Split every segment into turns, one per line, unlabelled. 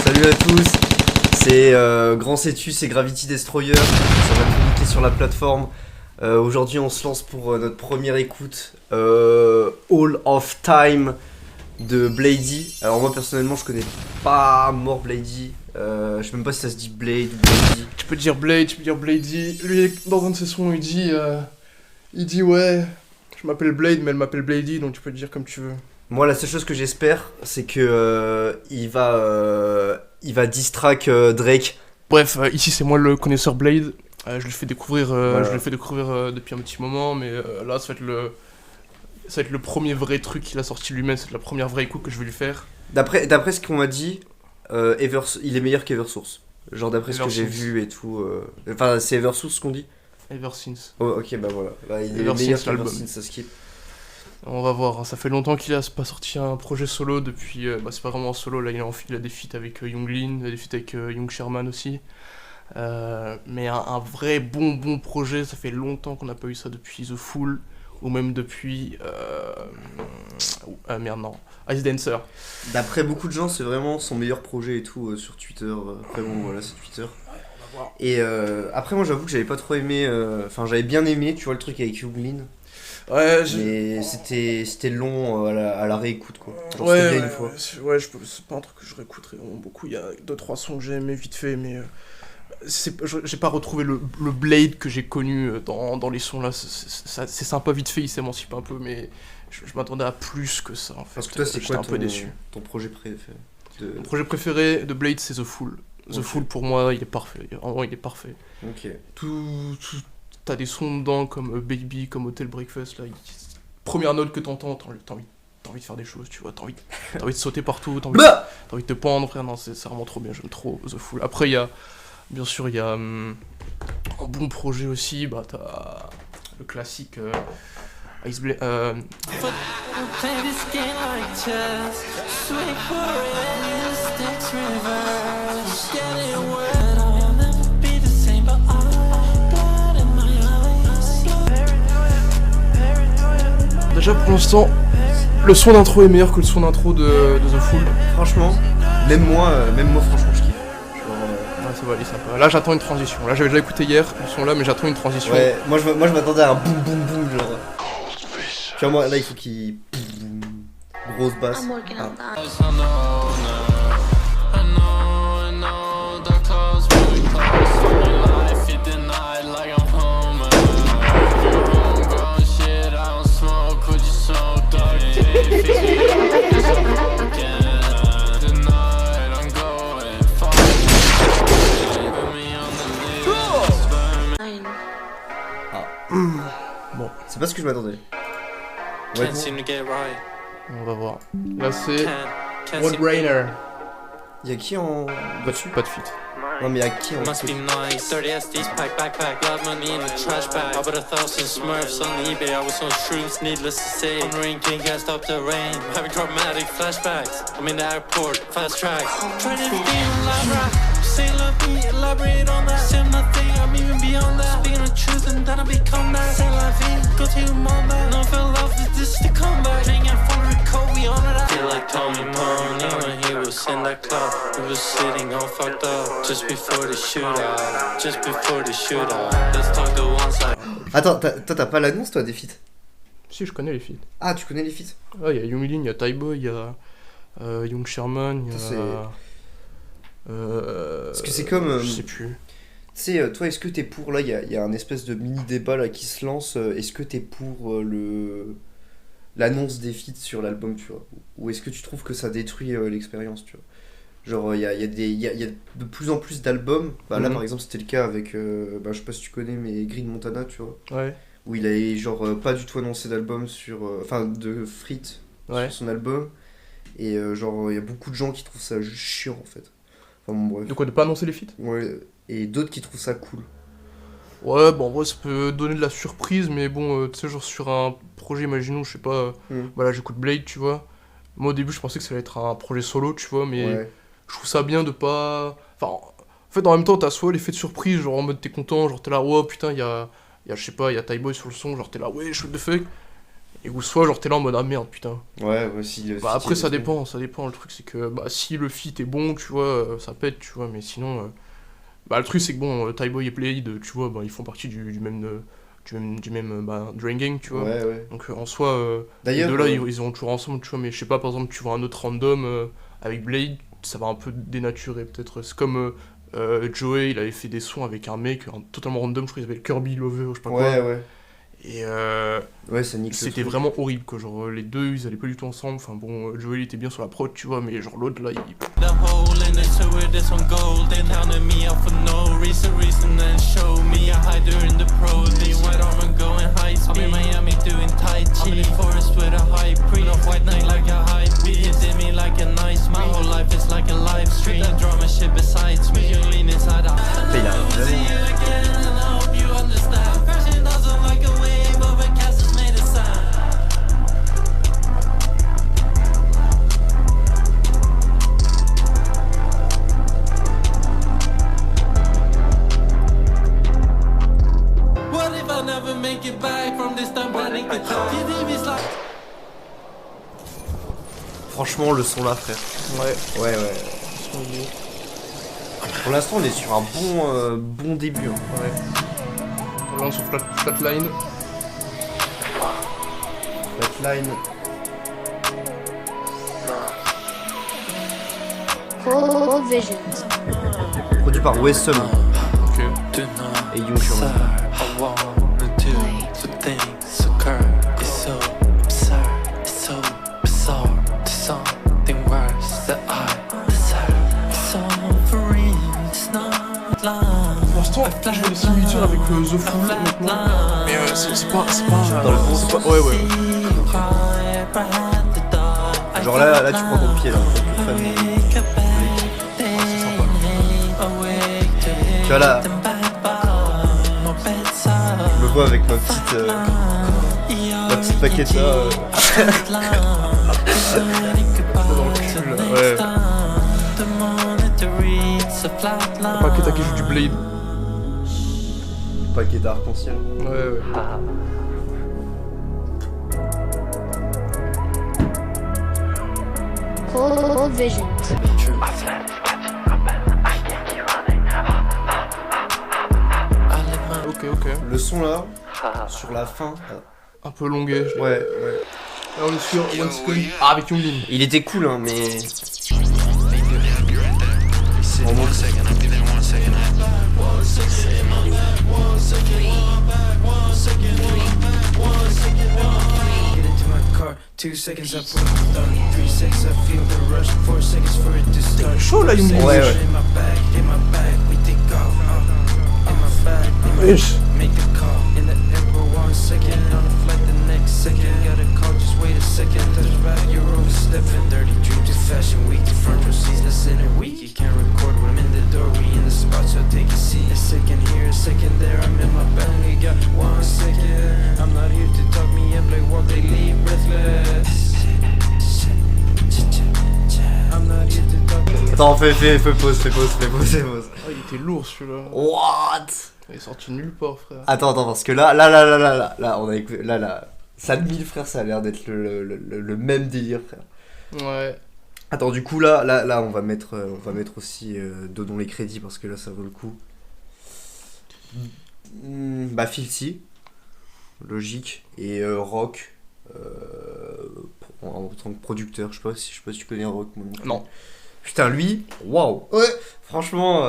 Salut à tous, c'est Grand Cetus et Gravity Destroyer, ça va communiquer sur la plateforme. Aujourd'hui on se lance pour notre première écoute, All of Time de Bladee. Alors moi personnellement je connais pas More Bladee, je sais même pas si ça se dit Blade ou Bladee.
Tu peux dire Blade, tu peux dire Bladee. Lui, dans un de ses sons, il dit ouais, je m'appelle Blade, mais elle m'appelle Bladee, donc tu peux dire comme tu veux.
Moi la seule chose que j'espère c'est que il va distrack Drake.
Bref, ici c'est moi le connaisseur Blade. Je le fais découvrir,
Voilà.
Depuis un petit moment, mais là ça va être le premier vrai truc qu'il a sorti lui-même, c'est la première vraie écoute que je vais lui faire.
D'après ce qu'on m'a dit, il est meilleur qu'Eversource. Genre d'après ce que j'ai
Eversource.
vu et tout. Enfin, c'est Eversource ce qu'on dit.
Ever Since.
Oh, ok, bah voilà. Bah, il est
Eversince,
meilleur
l'album.
qu'Eversince, ça skip.
On va voir, hein. Ça fait longtemps qu'il a pas sorti un projet solo depuis. C'est pas vraiment un solo, là il a des feats avec Young Lean, il a des feats avec Young Sherman aussi. Mais un vrai bon projet, ça fait longtemps qu'on n'a pas eu ça depuis The Fool, ou même depuis. Merde, non. Ice Dancer.
D'après beaucoup de gens, c'est vraiment son meilleur projet et tout sur Twitter. Après, bon, voilà, c'est Twitter.
On va voir.
Et après, moi j'avoue que j'avais pas trop aimé. Enfin, j'avais bien aimé, tu vois, le truc avec Young Lean.
Ouais,
Mais c'était long à la réécoute, quoi. Genre,
ouais,
c'était bien une fois.
c'est pas un truc que je réécouterai vraiment beaucoup. Il y a 2-3 sons que j'ai aimé vite fait, mais j'ai pas retrouvé le Blade que j'ai connu dans les sons là. C'est sympa vite fait, il s'émancipe un peu, mais je m'attendais à plus que ça en fait.
Parce que toi, c'est
J'étais
quoi
un peu déçu.
ton projet préféré
Mon projet préféré de Blade, c'est The Fool. The
Ok.
Fool pour moi, il est parfait. Vraiment, il est parfait.
Ok.
T'as des sons dedans comme Baby, comme Hotel Breakfast. Là, première note que t'entends, t'as envie de faire des choses, tu vois. T'as envie de sauter partout, t'as envie de te pendre, frère. Non, c'est vraiment trop bien, j'aime trop The Fool. Après, bien sûr, il y a un bon projet aussi. Bah, t'as le classique Ice Blade.
Play this game like chess. Swing for it, and sticks reverse. Get it wet, I'll never be the same, but I got in my eyes.
Déjà, pour l'instant, le son d'intro est meilleur que le son d'intro de The Fool.
Franchement, même moi, franchement, je kiffe. Genre,
Ouais, ça va aller sympa. Là, j'attends une transition. Là, j'avais déjà écouté hier, le son là, mais j'attends une transition.
ouais, moi je m'attendais à un boum boum boum, genre. Tu vois, moi là, il faut qu'il. Grosse basse.
I'm working on
Ah.
that.
I know, the clouds really close. My life, you denied like I'm home. Homegrown shit, I don't smoke, would you smoke? Dark day, fix me up, it's up again. Tonight, I'm going far. Put me on the list, burn me.
Nine.
Bon,
C'est pas ce que je m'attendais. Ouais,
Can't seem to get right.
on va voir. Là, c'est
Can't
One
seem
Brainer.
y'a qui en.
Pas de feat.
Non, mais y'a qui en.
Must be nice. 30 SDs, backpack, blood money in a trash bag. I bought 1,000 Smurfs on eBay. I was on shrooms, needless to say. I'm drinking, can't stop the rain. Having traumatic flashbacks. I'm in the airport, fast track. Trying to be elaborate. Say love me, elaborate on that. Say I'm nothing, I'm even beyond that. Speaking the truth and then I become that. Say la vie, go to your mom back. No feel love, is this the comeback? Playing in Puerto Rico, we on it. Feel like Tommy Pony when he was in that club. He was sitting all fucked up just before the shootout. Just before the shootout. Let's talk the one side.
Attends, toi t'as pas l'annonce toi des feats?
Si, je connais les feats.
Ah, tu connais les feats?
Ouais, il y a Young Lean, il y a Tyboy, il y a Young Sherman, il y a.
Ça, Parce que c'est comme.
Je sais plus.
Tu sais, toi, est-ce que t'es pour. Là, il y a un espèce de mini débat là qui se lance. Est-ce que t'es pour l'annonce des feats sur l'album, tu vois? Ou est-ce que tu trouves que ça détruit l'expérience, tu vois? Genre, il y a de plus en plus d'albums. Bah, là,
Mhm.
par exemple, c'était le cas avec. Bah, je sais pas si tu connais, mais Green Montana, tu vois?
Ouais.
Où il avait, genre, pas du tout annoncé d'album sur. Enfin, de feat
Ouais.
sur son album. Et, genre, il y a beaucoup de gens qui trouvent ça juste chiant, en fait. Enfin, bon, bref.
De quoi, de pas annoncer les feats?
Ouais, et d'autres qui trouvent ça cool.
Ouais, bon, en vrai, ça peut donner de la surprise, mais bon, tu sais, genre sur un projet, imaginons, je sais pas, voilà, j'écoute Blade, tu vois. Moi, au début, je pensais que ça allait être un projet solo, tu vois, mais
Ouais.
je trouve ça bien de pas. Enfin, en fait, en même temps, t'as soit l'effet de surprise, genre en mode t'es content, genre t'es là, oh putain, je sais pas, il y a Tyboy sur le son, genre t'es là, ouais, shoot the fuck. et où soit genre t'es là en mode ah merde putain.
Ouais, si.
Bah après ça dépend, le truc c'est que bah si le feat est bon, tu vois, ça pète, tu vois, mais sinon bah le truc c'est que bon, Tyboy et Blade, tu vois, bah ils font partie du même Drain Gang, tu vois.
Ouais.
Donc en soi, les
D'ailleurs,
deux là ils ont toujours ensemble, tu vois, mais je sais pas, par exemple, tu vois un autre random avec Blade, ça va un peu dénaturer peut-être. C'est comme Joey, il avait fait des sons avec un mec totalement random, je crois qu'il s'appelle Kirby Lover, je sais pas quoi.
ouais.
Et
Ouais, ça nique le
c'était
truc.
vraiment horrible, quoi. Genre les deux ils allaient pas du tout ensemble. Enfin bon, Joey il était bien sur la prod, tu vois, mais genre l'autre là, il.
The hole in the sewer, this one golden. Counted me out for no reason and show me a hider in the pros. The white armor going high speed. I'm in Miami doing Tai Chi. I'm in the forest with a high priest. Off white night like a high beat. You did me like a nice. My whole life is like a live stream. That drama shit besides me. You lean inside out.
Mais il a vraiment.
See you again and I hope you understand. Crashing doesn't like a wave of a cast is made of sand. What if I never make it back from this time panic attack? TV's like
Franchement, le son là, frère.
Ouais.
Ouais. Pour l'instant, on est sur un bon début. Hein.
Ouais. Là on sur Flatline.
Flatline.
Cold Visions.
Produit par Wesson
Ok.
et Young Sherman.
I wanna do so things occur. It's so absurd, it's so bizarre. To something worse that I deserve. Suffering is not love.
Pour l'instant, je vois des similitudes avec The Fool maintenant. Mais c'est pas.
Dans le bon spot.
Ouais.
Genre là, tu prends ton pied là. Tu vois là, je me vois avec ma petite paquette là.
Dans le cul là. Ouais. Pas que t'as qui joue du Blade.
Paquet d'arc-en-ciel.
Ouais.
Cold Visions.
Ok.
Le son là, sur la fin.
Un peu longuet.
Ouais.
Là on est sur One Second. Ah, avec Younglin.
Il était cool, hein, mais.
Get into my car, 2 seconds I put it down, 3 seconds I feel the rush, 4 seconds for it to start.
Chaud là, Younglin.
Ouais.
In my bag, we take off. In my bag,
Wesh.
make the call. In the airport 1 second, on the flight the next second. Got a call, just wait a second. Touch back, you're overstepping. Dirty dream to fashion week, the front row seats, less in a week. You can't record when I'm in the door, we in the spot, so take a seat. A second here, a second there, I'm in my bag. We got 1 second. I'm not here to talk me up like what they leave breathless. I'm not here to talk.
Attends, fais pause.
Ah, il était lourd celui-là.
What?
Il est sorti nulle part, frère.
Attends, parce que là, on a écouté. Là. Sad 1000, frère, ça a l'air d'être le même délire, frère.
Ouais.
Attends, du coup, là, on va mettre aussi donnons les crédits parce que là, ça vaut le coup. Bah, Filthy, logique, et Rock, en tant que producteur. Je sais pas si tu connais Rock, moi.
Non.
Putain, lui, waouh. Ouais. Franchement,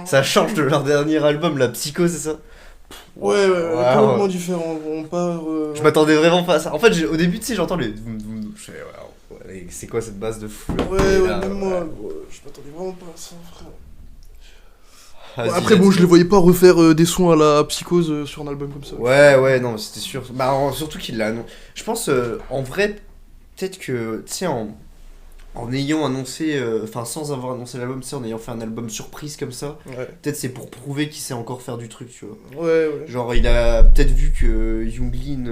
ça change de leur dernier album, La Psycho, c'est ça?
Ouais,
complètement
différent. On part.
Je m'attendais vraiment pas à ça. En fait, au début, tu sais, j'entends les. Je fais, ouais, c'est quoi cette base de fou là? Et là,
même moi. Je m'attendais vraiment pas à ça, frère.
Vas-y,
Après, bon, je les voyais pas refaire des sons à la Psychose sur un album comme ça.
Ouais, non, c'était sûr. Bah, surtout qu'il l'a annoncé. Je pense, en vrai, peut-être que, tu sais, en ayant annoncé, enfin, sans avoir annoncé l'album, tu sais, en ayant fait un album surprise comme ça,
Ouais.
peut-être c'est pour prouver qu'il sait encore faire du truc, tu vois.
Ouais.
Genre, il a peut-être vu que Younglin,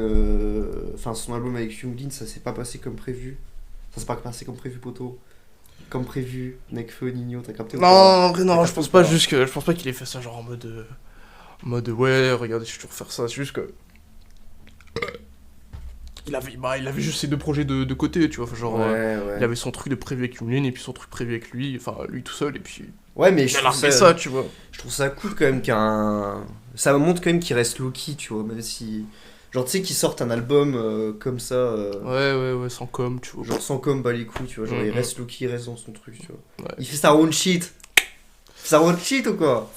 enfin, son album avec Younglin, ça s'est pas passé comme prévu. Ça s'est pas passé comme prévu, poto. Comme prévu, Nekfeu, Nino, t'as capté ou
Non,
pas?
en vrai, non, je pense pas qu'il ait fait ça genre en mode ouais, regardez, je vais toujours faire ça, c'est juste que il avait juste ses deux projets de côté, tu vois. Enfin, genre,
Ouais.
il avait son truc de prévu avec Younglin et puis son truc prévu avec lui, enfin lui tout seul, et puis
Ouais, mais
il a largué ça, tu vois.
je trouve ça cool quand même ça montre quand même qu'il reste low-key, tu vois, même si... Genre, tu sais, qu'ils sortent un album comme ça,
Ouais, sans com, tu vois.
genre sans com, bah les couilles, tu vois, genre il
Mhm.
reste low-key, il reste dans son truc, tu vois.
Ouais.
Il fait sa own shit. Sa own shit ou quoi?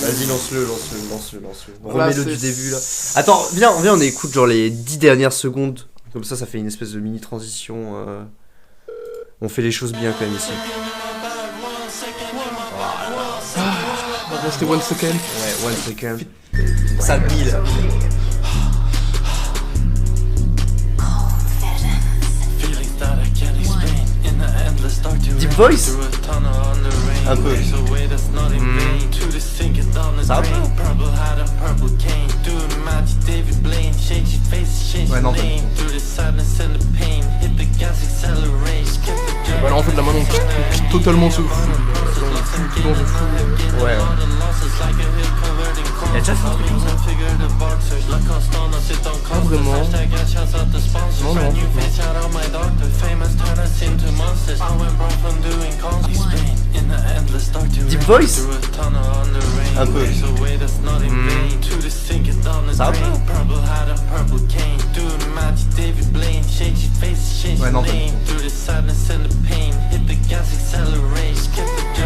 Vas-y, lance-le. Remets-le du début, là. Attends, viens, on écoute genre les 10 dernières secondes. Comme ça fait une espèce de mini transition. On fait les choses bien quand même ici.
Bon, c'était One Second.
Ouais, one second. Ça mille.
Feelings that I can't explain. In the endless dark terrain.
Deep voice?
Through a tunnel under rain.
Un peu.
There's a way that's not in vain. To the sinking down the
Ça va
drain. Purple hat and purple cane. Doing magic David Blaine. Change your face, change
Ouais,
your
non, pas
name. Through the sadness and the pain. Hit the gas, accelerate. Skip the journey.
Bah là en fait la main on pique totalement ce fou. Dans ce fou.
Ouais. Il a déjà fait un truc comme ça.
Pas vraiment. Non.
Deep voice? Un peu. Ça va pas? Ouais, non, pas du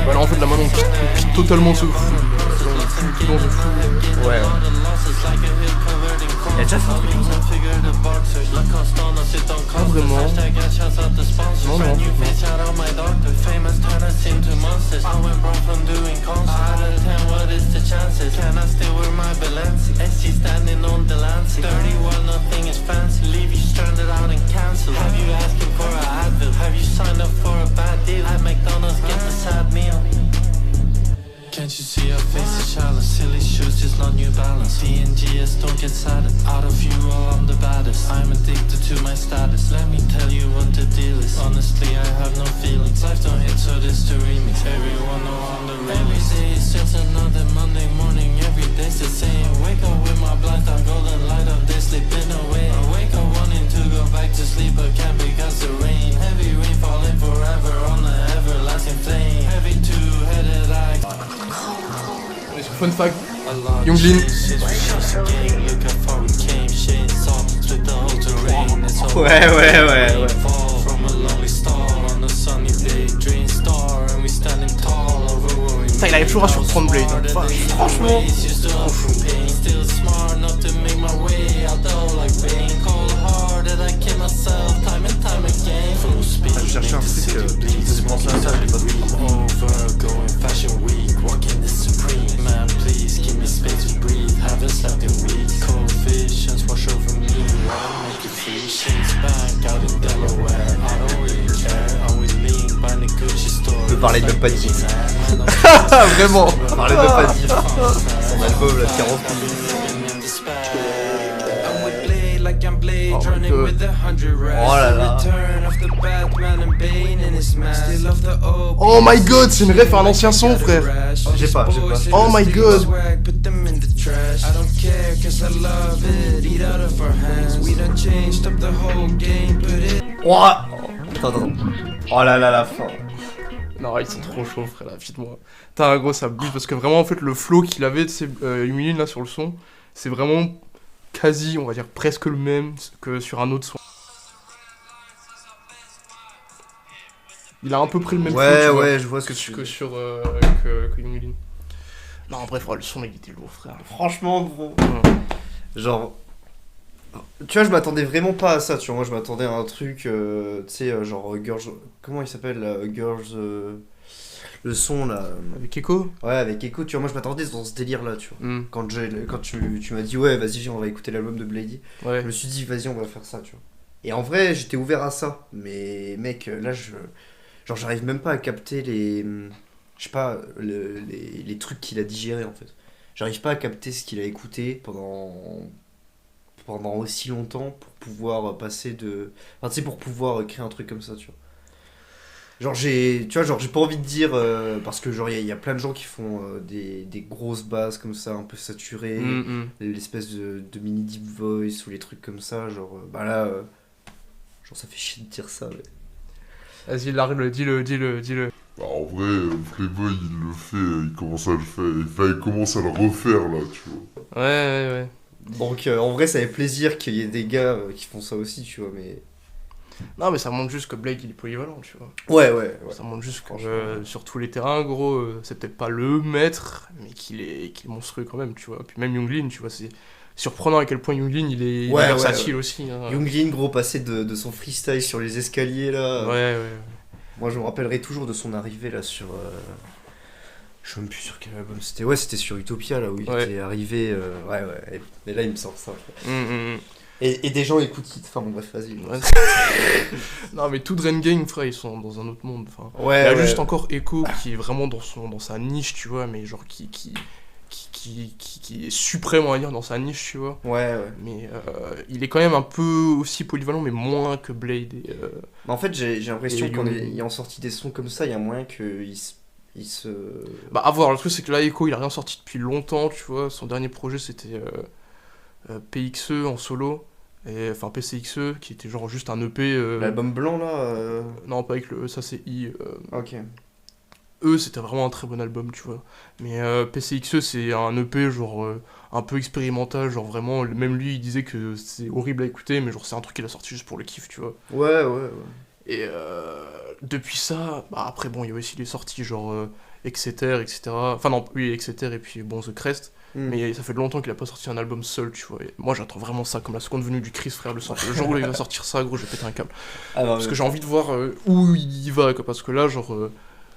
Bah là en fait la main on pique totalement ce fou. Dans ce fou.
Ouais. Il a déjà fait un truc comme ça.
Pas vraiment. Non.
Can't you see our faces shallow? Silly shoes, just not New Balance. DNGS don't get sadder. Out of you, all I'm the baddest. I'm addicted to my status. Let me tell you what the deal is. Honestly, I have no feelings. Life don't hit, so this the remix. Everyone know I'm the realest. Every day is just another Monday morning. Every day's the same. Wake up with my blind on golden light up there, sleeping away. I wake up wanting to go back to sleep, but can't because the rain. Heavy rain falling forever on the everlasting flame. Heavy two-headed eye.
On est sur Fun Fact. Younglin.
Ouais.
Putain, il arrive toujours à surprendre Blade. Enfin, franchement.
Je cherchais un truc qui me faisait penser à ça, j'ai pas trouvé. On peut parler de pas de diff.
Vraiment.
Parler de pas de diff. Son album là, 40 minutes.
Oh
là là.
Oh my god, c'est une ref à un ancien son, frère.
J'ai pas.
Oh my god.
Oh. Attends. Oh là là, la fin.
Non, ils sont trop chauds, frère, là, vite-moi. Putain, gros, ça bouge parce que vraiment, en fait, le flow qu'il avait de ces Younglin là sur le son, c'est vraiment quasi, on va dire presque le même que sur un autre son. Il a à peu près le même flow, tu vois,
je vois ce que tu veux
que
dire.
sur que Younglin. Non, bref, le son, il était lourd, frère.
Franchement, gros.
Ouais.
Genre. Tu vois, je m'attendais vraiment pas à ça, tu vois. Moi, je m'attendais à un truc, tu sais, genre Girls. Comment il s'appelle Girls. Le son là.
Avec Echo.
Ouais, avec Echo, tu vois. Moi, je m'attendais dans ce délire là, tu vois. Quand tu m'as dit, ouais, vas-y, viens, on va écouter l'album de Blady.
Ouais.
Je me suis dit, vas-y, on va faire ça, tu vois. Et en vrai, j'étais ouvert à ça. Mais, mec, là, genre, j'arrive même pas à capter les. Je sais pas, les trucs qu'il a digérés en fait. J'arrive pas à capter ce qu'il a écouté pendant aussi longtemps pour pouvoir passer de. Enfin, tu sais, pour pouvoir créer un truc comme ça, tu vois. Genre tu vois, genre j'ai pas envie de dire parce que genre il y a plein de gens qui font des grosses basses comme ça un peu saturées, l'espèce de mini deep voice ou les trucs comme ça, genre bah là genre ça fait chier de dire ça mais...
Vas-y, Larry, dis-le.
Bah, en vrai, Playboy il le fait, il commence à le faire, enfin, il commence à le refaire là, tu vois.
Ouais.
Donc en vrai ça fait plaisir qu'il y ait des gars qui font ça aussi, tu vois, mais...
Non, mais ça montre juste que Blake il est polyvalent, tu vois.
Ouais.
Ça montre juste que sur tous les terrains, gros, c'est peut-être pas le maître, mais qu'il est monstrueux quand même, tu vois. Puis même Younglin, tu vois, c'est surprenant à quel point Younglin il est versatile aussi. Hein.
Younglin, gros, passé de son freestyle sur les escaliers là.
Ouais.
Moi je me rappellerai toujours de son arrivée là sur. Je sais même plus sur quel album c'était. Ouais, c'était sur Utopia là où il était arrivé. Ouais. Et là il me sort ça. Et des gens écoutent Hit, enfin bon bref, vas-y.
Ouais. Non mais tout Drain Gang, frère, ils sont dans un autre monde. Enfin,
ouais,
il y a juste encore Echo qui est vraiment dans sa niche, tu vois, mais genre qui est suprême, on va dire, dans sa niche, tu vois.
Ouais.
Mais il est quand même un peu aussi polyvalent, mais moins que Blade.
En fait, j'ai l'impression qu'en ayant sorti des sons comme ça, il y a moyen qu'il se...
Bah à voir, le truc c'est que là, Echo, il a rien sorti depuis longtemps, tu vois. Son dernier projet, c'était PXE en solo. Enfin PCXE qui était genre juste un EP
l'album blanc là
non pas avec le ça c'est I
ok
c'était vraiment un très bon album, tu vois, mais PCXE c'est un EP genre un peu expérimental, genre vraiment même lui il disait que c'est horrible à écouter, mais genre c'est un truc qu'il a sorti juste pour le kiff, tu vois.
Ouais
et depuis ça bah après bon il y a aussi les sorties genre Exeter etc, enfin non oui Exeter et puis bon The Crest. Mais ça fait longtemps qu'il a pas sorti un album seul, tu vois. Et moi j'attends vraiment ça, comme la seconde venue du Chris, frère. Le jour où il va sortir ça, gros, je vais péter un câble. Parce que j'ai envie de voir où il va, quoi. Parce que là, genre,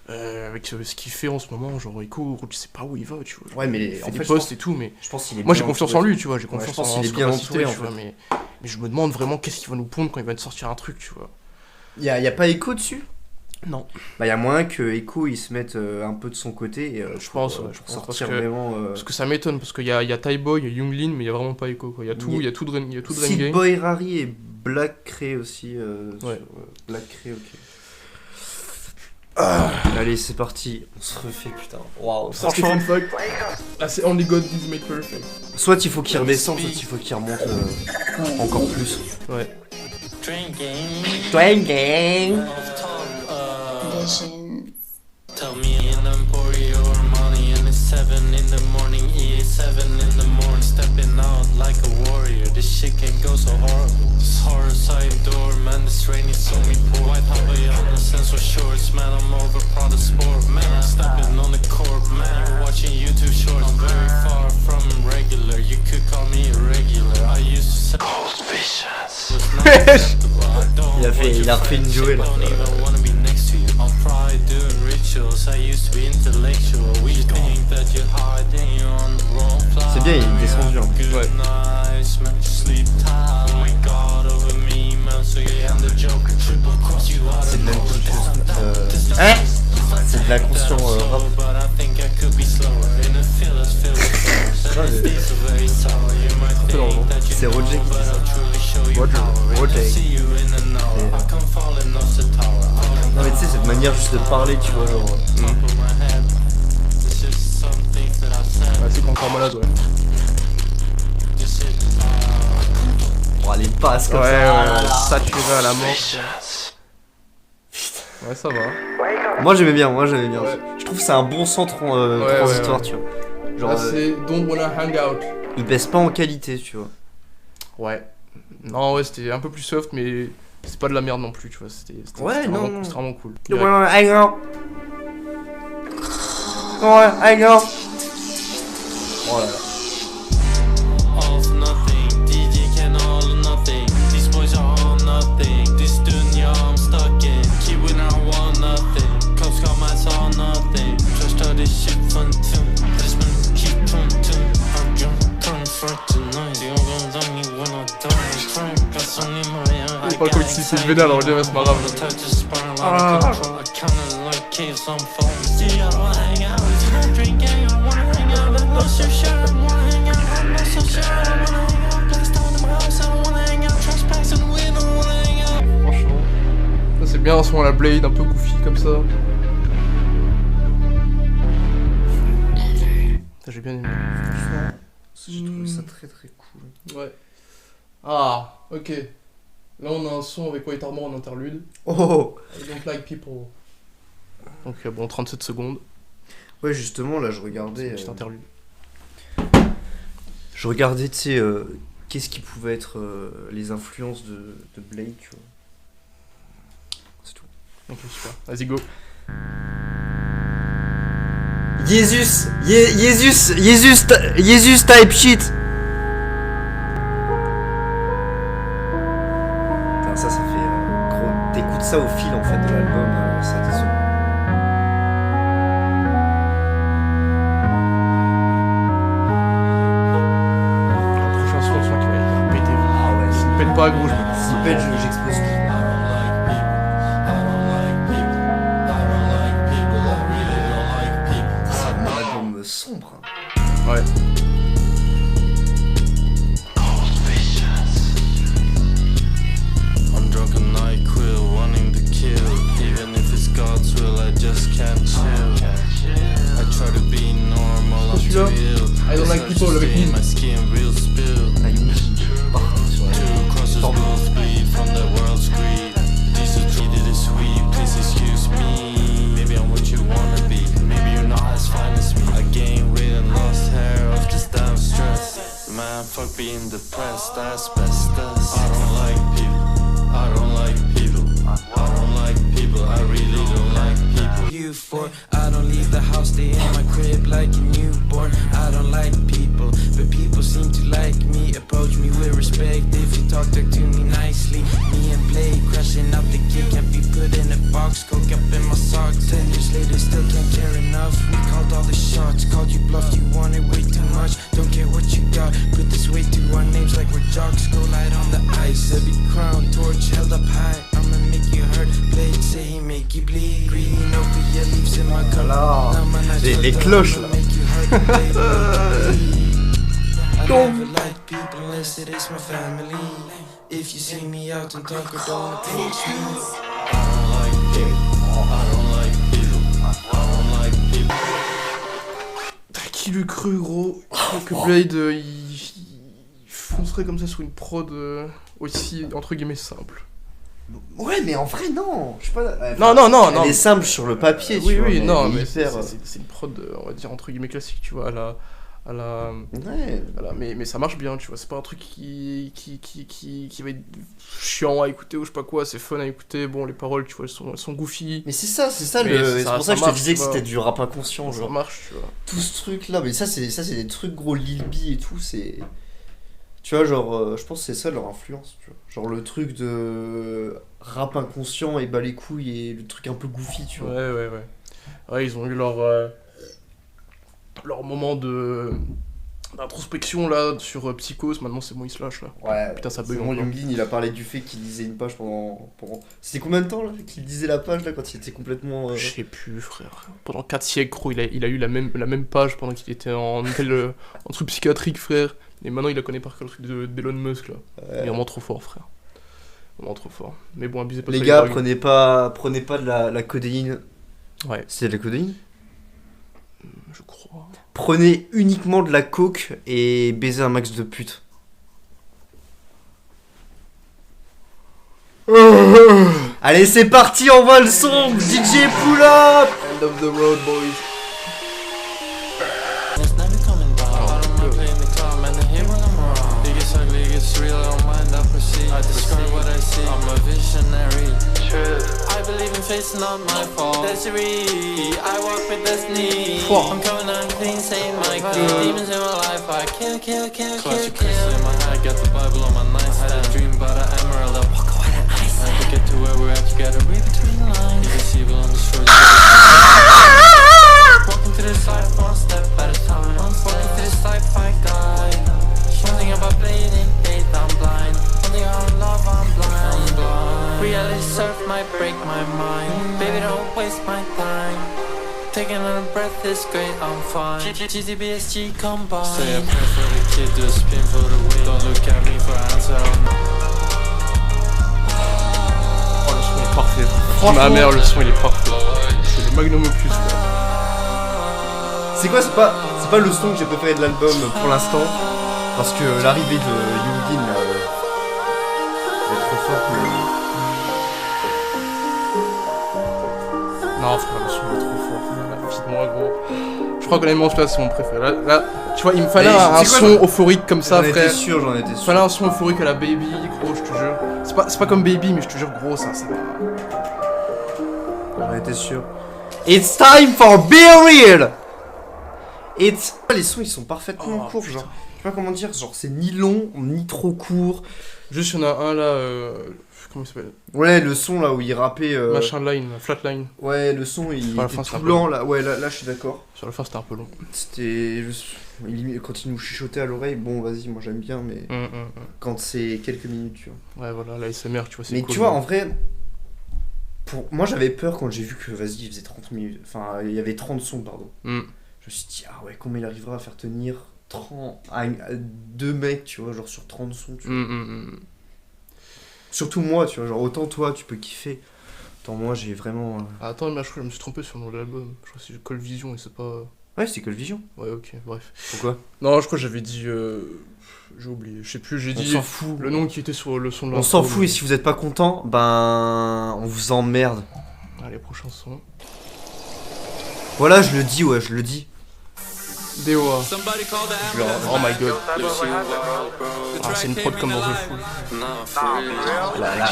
avec ce qu'il fait en ce moment, genre, Echo, je sais pas où il va, tu vois.
Ouais, mais
il fait des posts et tout, mais.
Je pense qu'il est
moi j'ai confiance en lui, tu vois. J'ai confiance en
ses capacités,
tu vois. Mais je me demande vraiment qu'est-ce qu'il va nous pondre quand il va te sortir un truc, tu vois.
Y a pas Echo dessus ?
Non.
Bah, il y a moyen que Echo il se mette un peu de son côté.
Je pense
sortir vraiment.
Parce que ça m'étonne, parce qu'il y a Tyboy, il y a Younglin, mais il y a vraiment pas Echo, quoi. Il y a tout Drain Gang.
Seed Boy Rari et Black Cray aussi.
Ouais.
Black Cray, ok. Allez, c'est parti. On se refait, putain. Waouh.
Franchement, c'est Only God Did Make Perfect.
Soit il faut qu'il redescende, soit il faut qu'il remonte encore plus.
Ouais.
Drain Gang.
Vision.
Tell me and I'm pour your money and it's 7 in the morning, EA 7 in the morning, stepping out like a warrior. This shit can go so horrible. This horror side door, man, this rain is so me poor. White Havaiana, sensor shorts, man, I'm over Prada sport, man. I'm stepping on the court, man. You're watching YouTube shorts, I'm very far from regular. You could call me irregular. I used to say cold visions.
Il a refait une Joël.
I'll probably doing rituals. I used to be intellectual. We think that you're hiding on the wrong fly.
C'est bien, il est descendu en plus.
Ouais.
Nice, man, sleep tight. Oh my god, over me, man. So yeah, I'm the joker. Triple cross you out
C'est de
of
c'est de l'inconscient rap.
But I think I could be slower. In a field that's filled with flowers. And it's so very sour. You might think that you
C'est
know,
Roger qui
but
dit ça.
I'll truly show you power.
Roger.
I see you in an hour. I come falling off the tower.
Non mais tu sais cette manière juste de parler, tu vois, genre.
C'est encore malade, ouais.
Bon, les passes comme
Ouais,
ça.
saturé à la mort. Ouais, ça va.
Moi j'aimais bien.
Ouais.
Je trouve que c'est un bon centre transitoire, tu vois. Genre,
Là, c'est Don't Wanna Hang Out.
il baisse pas en qualité, tu vois.
Ouais. Non, ouais, c'était un peu plus soft, mais c'est pas de la merde non plus, tu vois. C'était vraiment cool.
You wanna hang out? Hang out? Oh là là.
Of nothing, DJ can all or nothing. These boys are all nothing. This dunya I'm stuck in. Keep winning, I want nothing. Cops got my all nothing. Just all this shit fun too. This man keep on too. I'm drunk for tonight. You're gonna tell me when I die. Frank got some in my eye.
C'est pas comme si c'est vénère, alors c'est marrant.
I kinda like kids on phones. Do you wanna hang out? You don't drink gang, I wanna hang out. Let's go so sure, I wanna hang out. I'm not so sure, I wanna hang out. Please down in my house, I don't wanna hang out. Trespassing, we don't wanna hang out.
Franchement. Ça, c'est bien un son à la Blade, un peu goofy comme ça. Ça, j'ai bien aimé.
Franchement, j'ai trouvé ça très très cool.
Ouais. Ah, ok. Là, on a un son avec White Armor en interlude.
Oh.
I don't like people. Donc, bon, 37 secondes.
Ouais, justement, là, je regardais.
Petit interlude.
Je regardais, tu sais, qu'est-ce qui pouvait être les influences de Blade, tu vois. C'est tout.
Ok, super. Vas-y, go.
Jesus type shit. Putain, ça fait gros. T'écoutes ça au fil en fait de l'album, ça te sonne.
Le prochain son qui va être pété.
Ah ouais.
S'il pète pas, gros,
S'il pète, j'explose tout. C'est un album sombre.
Ouais.
I'm drunk and NyQuil, wanting to kill. Even if it's God's will, I just can't chill. I try to be normal, I'm too ill.
I don't like people avec
Stain
Nin.
my skin real spill.
On a une musique partout sur la
Two crosses both bleed from the world's greed. Jesus treated is sweet, please excuse me. Maybe I'm what you wanna be, maybe you're not as fine as me. I gained weight and lost hair of this damn stress. Man, fuck being depressed, asbestos. I don't like people, I don't like people. I don't like people, I really don't like people.
You for I don't leave the house, stay in my crib like a newborn. I don't like people, but people seem to like me. Approach me with respect if you talk to me nicely. Me and Blade crashing out the gig, can't be put in a box. Coke up in my socks. 10 years later, still can't care enough. We called all the shots, called you bluff, you wanted way too much. Don't care what you got, put this weight to our names like we're jocks. Go light on the ice, a big crown torch held up high. I'ma make you hurt. Blade say he make you bleed. Green opiate leaves in my cup.
Voilà. Les cloches là.
I never like people unless it is my family. If you see me out and talk, don't approach me.
I don't like people, I don't like people. I don't like people.
Qui l'eût cru, gros, que Blade il foncerait comme ça sur une prod aussi entre guillemets simple.
Ouais, mais en vrai, non. Je sais pas.
Non.
Elle est simple sur le papier, tu
Oui,
vois.
oui, non, mais
hyper.
c'est une prod, on va dire entre guillemets classique, tu vois,
Ouais.
mais ça marche bien, tu vois. C'est pas un truc qui va être chiant à écouter ou je sais pas quoi. C'est fun à écouter. Bon, les paroles, tu vois, elles sont goofy.
Mais c'est ça
Mais
le. C'est
ça-
pour ça
ça
que je te
marche,
disais que
tu vois.
c'était du rap inconscient,
Ça
genre.
marche, tu vois.
Tout ce truc là, mais ça c'est des trucs gros Lil B et tout, c'est. Tu vois, genre, je pense que c'est ça leur influence, tu vois. Genre le truc de rap inconscient et bas les couilles et le truc un peu goofy, tu vois.
Ouais. Ouais, ils ont eu leur moment d'introspection là sur Psychose. Maintenant, c'est bon, ils se lâchent là.
Ouais,
Putain, ça bug
mon
encore.
Younglin, il a parlé du fait qu'il lisait une page pendant... C'était combien de temps là qu'il lisait la page là quand il était complètement...
Je sais plus, frère. Pendant 4 siècles, gros, il a eu la même page pendant qu'il était en truc psychiatrique, frère. Et maintenant, il la connaît par cœur, le truc d'Elon Musk là. Il est vraiment trop fort, frère. Vraiment trop fort. Mais bon, abusez pas de
Les
ça,
gars,
les drogues.
prenez pas de la codéine.
Ouais,
C'est de la codéine?
je crois.
Prenez uniquement de la coke et baisez un max de putes. Allez, c'est parti, on voit le son. DJ pull up.
End of the road, boys.
It's never coming down. I don't mind playing the clown, man. I hear when I'm wrong. It gets ugly, it gets real. I don't mind, I proceed. I describe what I see. I'm a visionary. I believe in fate, it's not my fault. Desiree, I walk with destiny. I'm coming on clean, saying my clean. Demons in my life, I kill. Classic crystal in my hand, got the Bible on my nightstand. I had a dream about an emerald. I walk away to ice. And to get to where we're at, you gotta read between the lines. You can see evil on the shore. Walking through this life one step at a time. Walking through this life I guide. One thing about bleeding, faith I'm blind. One thing on love I'm blind. Reality surf might break my mind. Baby don't waste my time. Taking a breath is great, I'm fine. GTBSG combined. Say a prayer for the kid, do a spin for the win. Don't look at me for answer.
Oh, le son est parfait. Franchement, ma mère, le son il est parfait. C'est le magnum opus quoi.
C'est quoi, c'est pas le son que j'ai préféré de l'album pour l'instant. Parce que l'arrivée de Youngin là, est trop forte.
Non frère, le son il est trop fort. Vite-moi gros. Je crois qu'honnêtement celui-là c'est mon préféré. Là, tu vois, il me fallait
Mais
un
c'est quoi,
son euphorique comme ça
J'en
frère.
étais sûr.
Il me fallait un son euphorique à la Baby, gros, je te jure. C'est pas comme Baby, mais je te jure gros, ça va.
J'en étais sûr. It's time for Be Real! Les sons ils sont parfaitement courts, genre. Je sais pas comment dire, genre c'est ni long, ni trop court.
Juste il y en a un là, comment il s'appelle?
Ouais, le son là où il rappait.
Machin line, flatline.
Ouais, le son il
Sur la
était
fin, c'est un
tout
peu
lent là. Ouais, là je suis d'accord.
Sur la fin c'était un peu long.
C'était juste. Quand il nous chuchotait à l'oreille, bon vas-y, moi j'aime bien, mais quand c'est quelques minutes, tu vois.
Ouais, voilà, la SMR, tu vois, c'est
Mais
cool,
tu vois,
ouais.
en vrai, moi j'avais peur quand j'ai vu que vas-y, il faisait 30 minutes. Enfin, il y avait 30 sons, pardon. Je me suis dit, ah ouais, comment il arrivera à faire tenir 30 à 2 mecs, tu vois, genre sur 30 sons, tu vois. Surtout moi, tu vois, genre autant toi, tu peux kiffer. Autant moi, j'ai vraiment.
Ah, attends, mais je crois que je me suis trompé sur le nom de l'album. Je crois que c'est Call Vision et c'est pas.
Ouais, c'est Call Vision.
Ouais, ok, bref.
Pourquoi?
Non, je crois que j'avais dit. J'ai oublié, je sais plus, j'ai dit.
On s'en fout.
Le nom qui était sur le son de
On
l'intro,
s'en fout,
mais-
et si vous êtes pas content, ben. On vous emmerde.
Allez, prochain son.
Voilà, je le dis, ouais, je le dis.
DOA.
Somebody call the
Je le- Oh my god.
Lucy Wild, bro.
Ah, c'est une prod comme dans The Fool.
Nah, for real.
Là, là.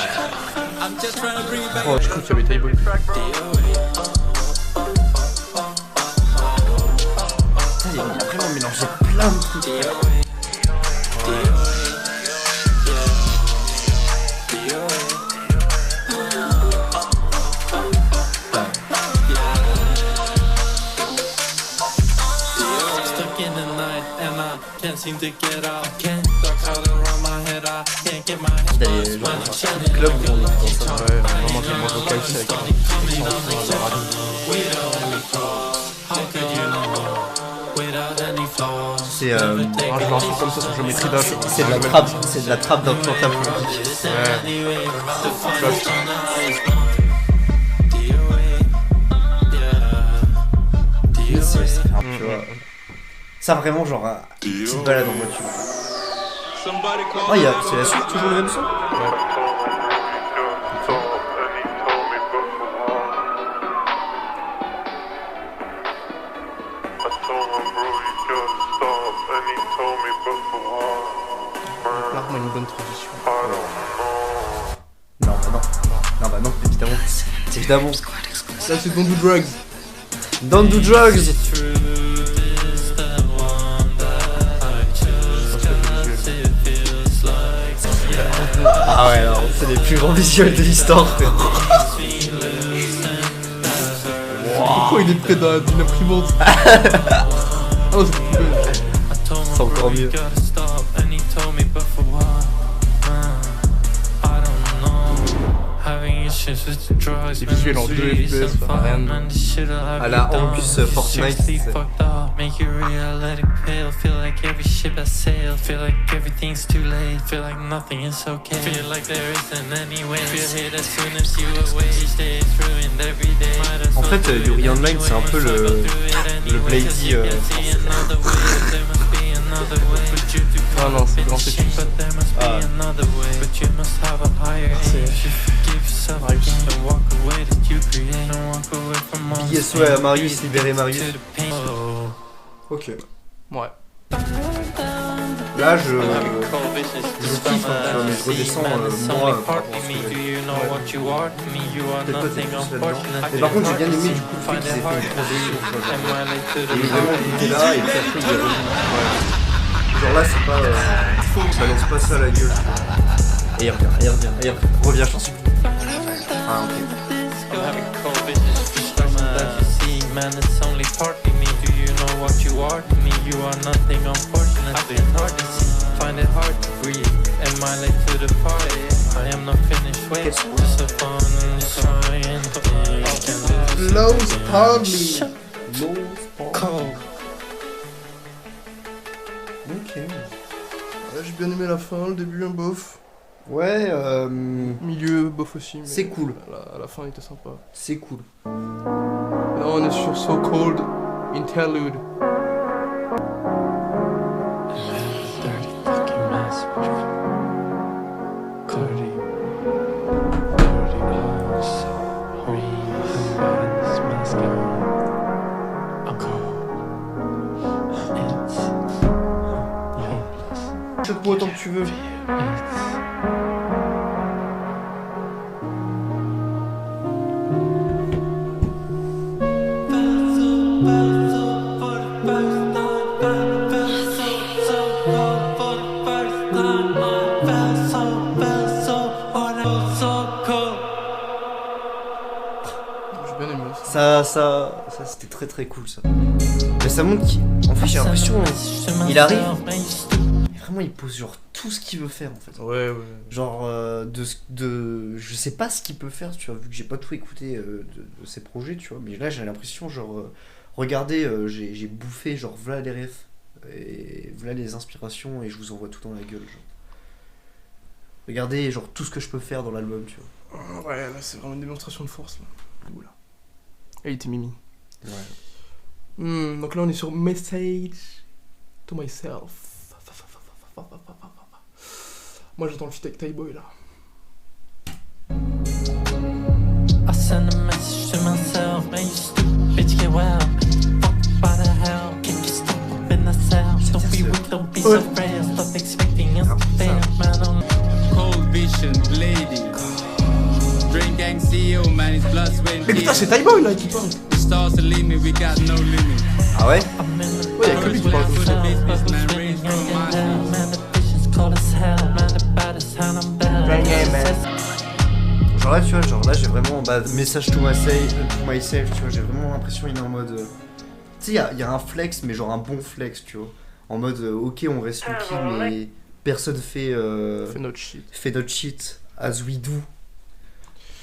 I'm just trying to bring it back.
Oh, j'ai cru qu'il y avait Table.
Putain, il a vraiment mélangé plein de trucs.
Stuck in the night and I can't seem to get out. Can't duck out around my head. I can't get my head.
D'aller genre dans un club où on entend ça.
Ouais, vraiment tellement vocal, c'est avec
How could you know? Without any flaws.
C'est
Ah, je vais un son comme ça sur géométrie d'âge.
c'est de la trappe dans ta politique. Tu vois. Ça vraiment genre petite balade en voiture. Oh c'est la suite, toujours le même son.
Larme une bonne transition.
Non bah non. Non bah non, évidemment. Évidemment.
Ça, c'est Don't Do Drugs.
Don't do drugs. Ah ouais, alors c'est les plus grands visuels de l'histoire.
Pourquoi il est près d'une imprimante? Oh, c'est plus belle.
C'est encore mieux.
C'est
visuel en 2 FPS, ça n'a rien
À la Angus Fortnite.
Make you real, let it pale. Feel like every ship has sailed. Feel like everything's too late. Feel like nothing is okay. Feel like there isn't any way. Feel hit as soon as you away. Each day is ruined every day.
En fait, Yuri Online, c'est un peu le Bladey français.
Ah non, c'est grand, c'est
But there must be
Ah.
another way. But you must have a higher aim. Give yourself a game and walk away that you create. And walk away from all
Big SO à Marius, libérez Marius.
to the pain.
Ok.
Ouais.
Là, je kiffe, hein, tu vois, mais je redescends moi. Par rapport à ce que j'ai fait. Peut-être toi, t'es plus là-dedans. Mais par contre, j'ai bien aimé du coup le fait qu'ils aient fait une transition. Tu vois, genre. Et vraiment, il était là, et puis après, il est revenu. Genre là, c'est pas. Balance pas ça à la gueule. Et il revient, et il revient, et il revient. Reviens, j'en suis. Ah, ok.
Man, it's only partly me. Do you know what you are to me? You are nothing, unfortunately. It's hard to see, find it hard to breathe. Am I late to the party? I am not finished with just a fun and just trying to think.
Lowe's Hardly.
Cold.
Ok.
Ouais, j'ai bien aimé la fin, le début un bof.
Ouais,
Milieu, bof aussi. Mais
c'est cool.
À la fin, il était sympa.
C'est cool.
Là, on est sur So Cold Interlude.
Dirty fucking mess. Dirty eyes. This mascara. I'm cold. It's hopeless.
Choque-moi autant que tu veux.
J'ai bien aimé ça.
Ça c'était très très cool ça. Mais ça montre qu'en fait j'ai l'impression il arrive et vraiment il pose genre tout ce qu'il veut faire en fait.
Ouais.
Genre je sais pas ce qu'il peut faire, tu vois, vu que j'ai pas tout écouté de ses projets, tu vois, mais là j'ai l'impression genre regardez, j'ai bouffé genre voilà les refs et voilà les inspirations et je vous envoie tout dans la gueule genre. Regardez genre tout ce que je peux faire dans l'album, tu vois.
Ouais, là, c'est vraiment une démonstration de force, là. Oula. Elle était mimi.
Ouais.
Donc là, on est sur Message to Myself. Moi, j'attends le feat avec Tyboy, là.
I send a message to myself, man, you stupid bitch, get well. Fuck by the hell, kick you stupid in the cell. Don't be weak, don't be so frail. Stop expecting us to fail, man.
Cold vision, lady. Brain gang CEO, man, his blood sweat.
Mais putain, c'est Tyboy, là, qui parle.
The stars are leaving, we got no limit.
Ah ouais?
Ouais, y'a que lui qui parle comme ça.
Man, raised from my house.
Man, the vision's cold as hell. Man, the baddest hand, I'm bad.
Genre là j'ai vraiment message to myself, tu vois, j'ai vraiment l'impression il est en mode tu sais il y a un flex mais genre un bon flex, tu vois, en mode ok on reste low-key mais personne fait notre shit as we do, tu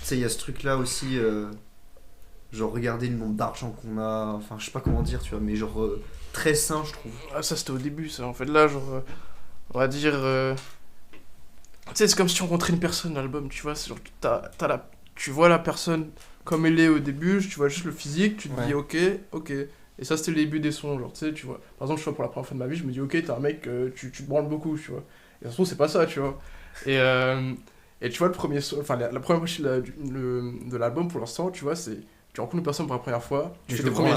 sais il y a ce truc là aussi genre regardez le nombre d'argent qu'on a, enfin je sais pas comment dire, tu vois, mais genre très sain je trouve.
Ah, ça c'était au début, ça, en fait, là, genre, on va dire... Tu sais, c'est comme si tu rencontrais une personne dans l'album, tu vois, c'est genre, tu vois la personne comme elle est au début, tu vois juste le physique, tu te dis ok, et ça c'était le début des sons, genre, tu sais, tu vois, par exemple, je vois pour la première fois de ma vie, je me dis ok, t'es un mec, tu te branles beaucoup, tu vois, et ça se trouve, c'est pas ça, tu vois, et tu vois, le premier son, enfin, la première partie de l'album pour l'instant, tu vois, c'est, tu rencontres une personne pour la première fois, tu fais des premiers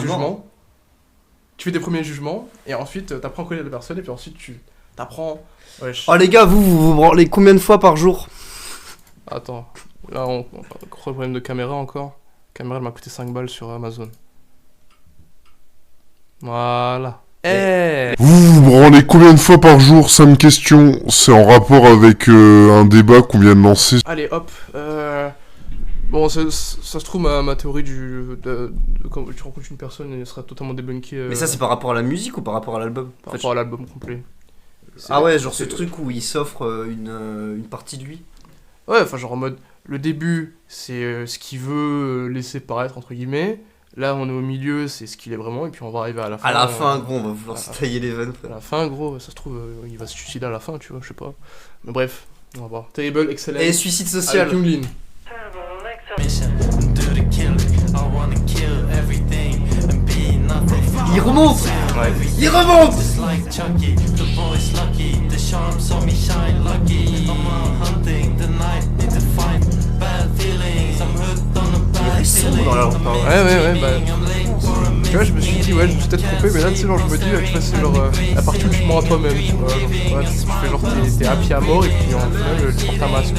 jugements, et ensuite, t'apprends à connaître la personne, et puis ensuite, tu t'apprends...
Oh les gars, vous branlez combien de fois par jour?
Attends, là on gros problème de caméra encore. La caméra elle m'a coûté 5 balles sur Amazon. Voilà.
Vous branlez combien de fois par jour? Ça me question. C'est en rapport avec un débat qu'on vient de lancer.
Allez hop. Bon, ça se trouve ma théorie quand tu rencontres une personne elle sera totalement débunkée.
Mais ça c'est par rapport à la musique ou par rapport à l'album?
Par rapport à l'album complet.
Ah ouais, genre ce truc où il s'offre une partie de lui.
Ouais, enfin genre en mode, le début c'est ce qu'il veut laisser paraître entre guillemets, là on est au milieu c'est ce qu'il est vraiment, et puis on va arriver à la fin.
À la fin gros, on va vouloir se tailler les veines.
À la fin gros, ça se trouve il va se suicider à la fin, tu vois, je sais pas. Mais bref, on va voir. Terrible, excellent.
Et suicide social.
Avec Younglin.
Il remonte. Ouais. Il remonte. Il reste sombre dans leur parole.
Ouais, bah... Tu vois, je me suis dit, ouais, je me suis peut-être trompé, mais là, tu sais, genre, je me dis, tu vois, c'est genre, la partie où tu mens à toi-même, tu vois, genre, ouais, tu fais genre, t'es happy à mort, et puis en final, tu portes un masque.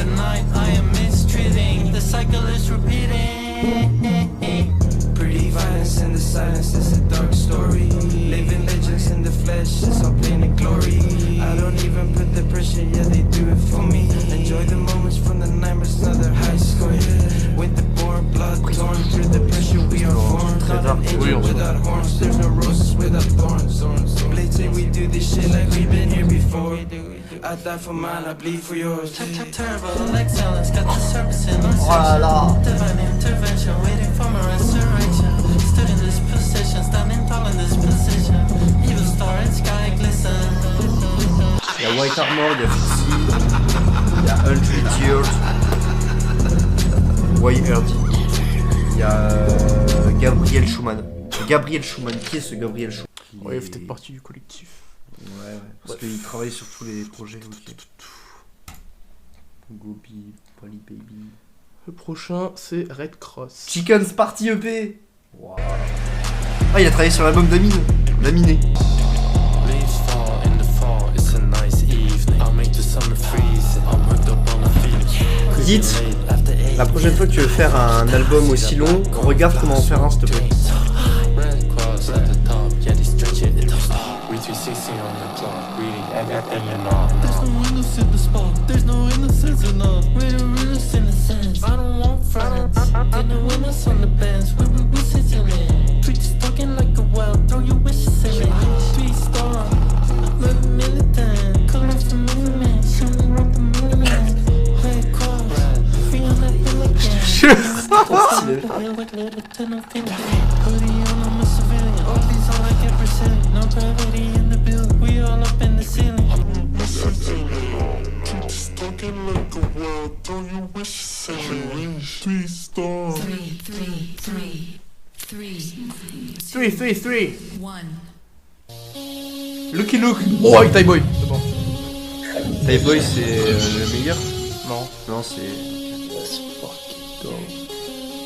Pretty violence in the silence, it's a dark story. Living legends in the flesh, it's all pain and glory. I don't even put the pressure, yeah, they do it for me. Enjoy the moments from the nightmares, another high score. With the born blood torn through the pressure, we are formed. Not an angel without horns, there's no roses without thorns. Blades say we do this shit like we've been here before. I die for mine, I bleed for yours.
Terrible excellence, got the service in
Voilà.
divine intervention, waiting for my resurrection. Stood in this position, standing tall in this position. Evil star and sky glisten.
Il y a White Armor, il y a Fixie, il y a 100 Years, YRD. Il y a Gabriel Schumann. Gabriel Schumann, qui est ce Gabriel Schumann?
Ouais, il fait peut-être partie du collectif.
Ouais, parce qu'il travaille sur tous les projets. Ok. Gobi, Poly Baby.
Le prochain, c'est Red Cross.
Chicken's Party EP. Wow. Ah, il a travaillé sur l'album d'Amine. Laminé.
Leaves fall in the fall, it's a nice evening. I'll make the summer freeze. I'm hooked up on a feeling.
Dites, la prochaine fois que tu veux faire un album aussi long, regarde comment en faire un, s'il te plaît.
Red cross at the top, yeah, they stretch it in the stop. We 360 on the clock, reading everything and all. There's no windows in the spot, there's no innocence enough. We're the realest in a sense. I don't want friends. Get the winners on the bench, we sitting in. Treat you talking like a wild, throw your wishes in it. 3-star, maybe militant. Call off the movement, shooting around the movement. Red cross, feel that feel again.
Three. Lucky Luke. Oh, avec Ty Boy. C'est bon.
Ty Boy, c'est le meilleur?
Non.
Non, c'est.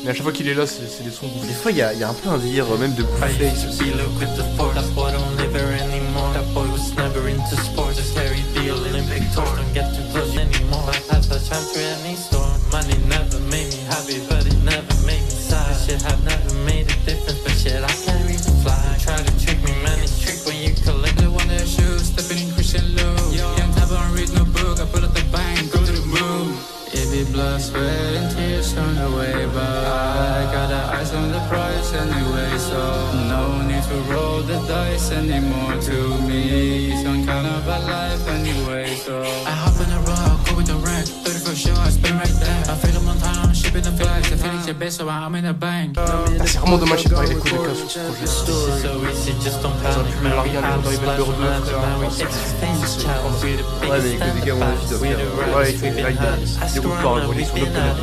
Mais à chaque fois qu'il est là, c'est des sons
Des
bouffés.
fois, il y a un peu un délire, même de Blueface aussi.
That boy don't live here anymore. That boy was never into sports. Just carry the Olympic torch. Don't get too close anymore. I had the chance for any storm. Money never made me happy, but it never made me sad. This shit have never made a difference, but shit I can't even fly. Try to trick me, man, it's trick when you collect the one that shoes. Stepping in Christian Low. Young type, I don't read no book. I pull up the bank, go to the moon. It be blood, sweat, and tears on the way, but I got the eyes on the prize anyway, so no need to roll the dice anymore. To me, it's some kind of a life anyway, so I hop in a rock, go with the wreck. 34 show, I spin right there. I feel the Montana, shipping the flags. The feelings are best, so I'm in the bank.
C'est vraiment dommage qu'il n'y ait pas eu les coups de cas sur ce projet.
This is so easy, just don't panic.
pu larguer un légendaire Evander 2, frère.
Ouais, mais que des gars, on a envie de faire.
Ouais, il fait là, il déroule pas un volet sur le planète.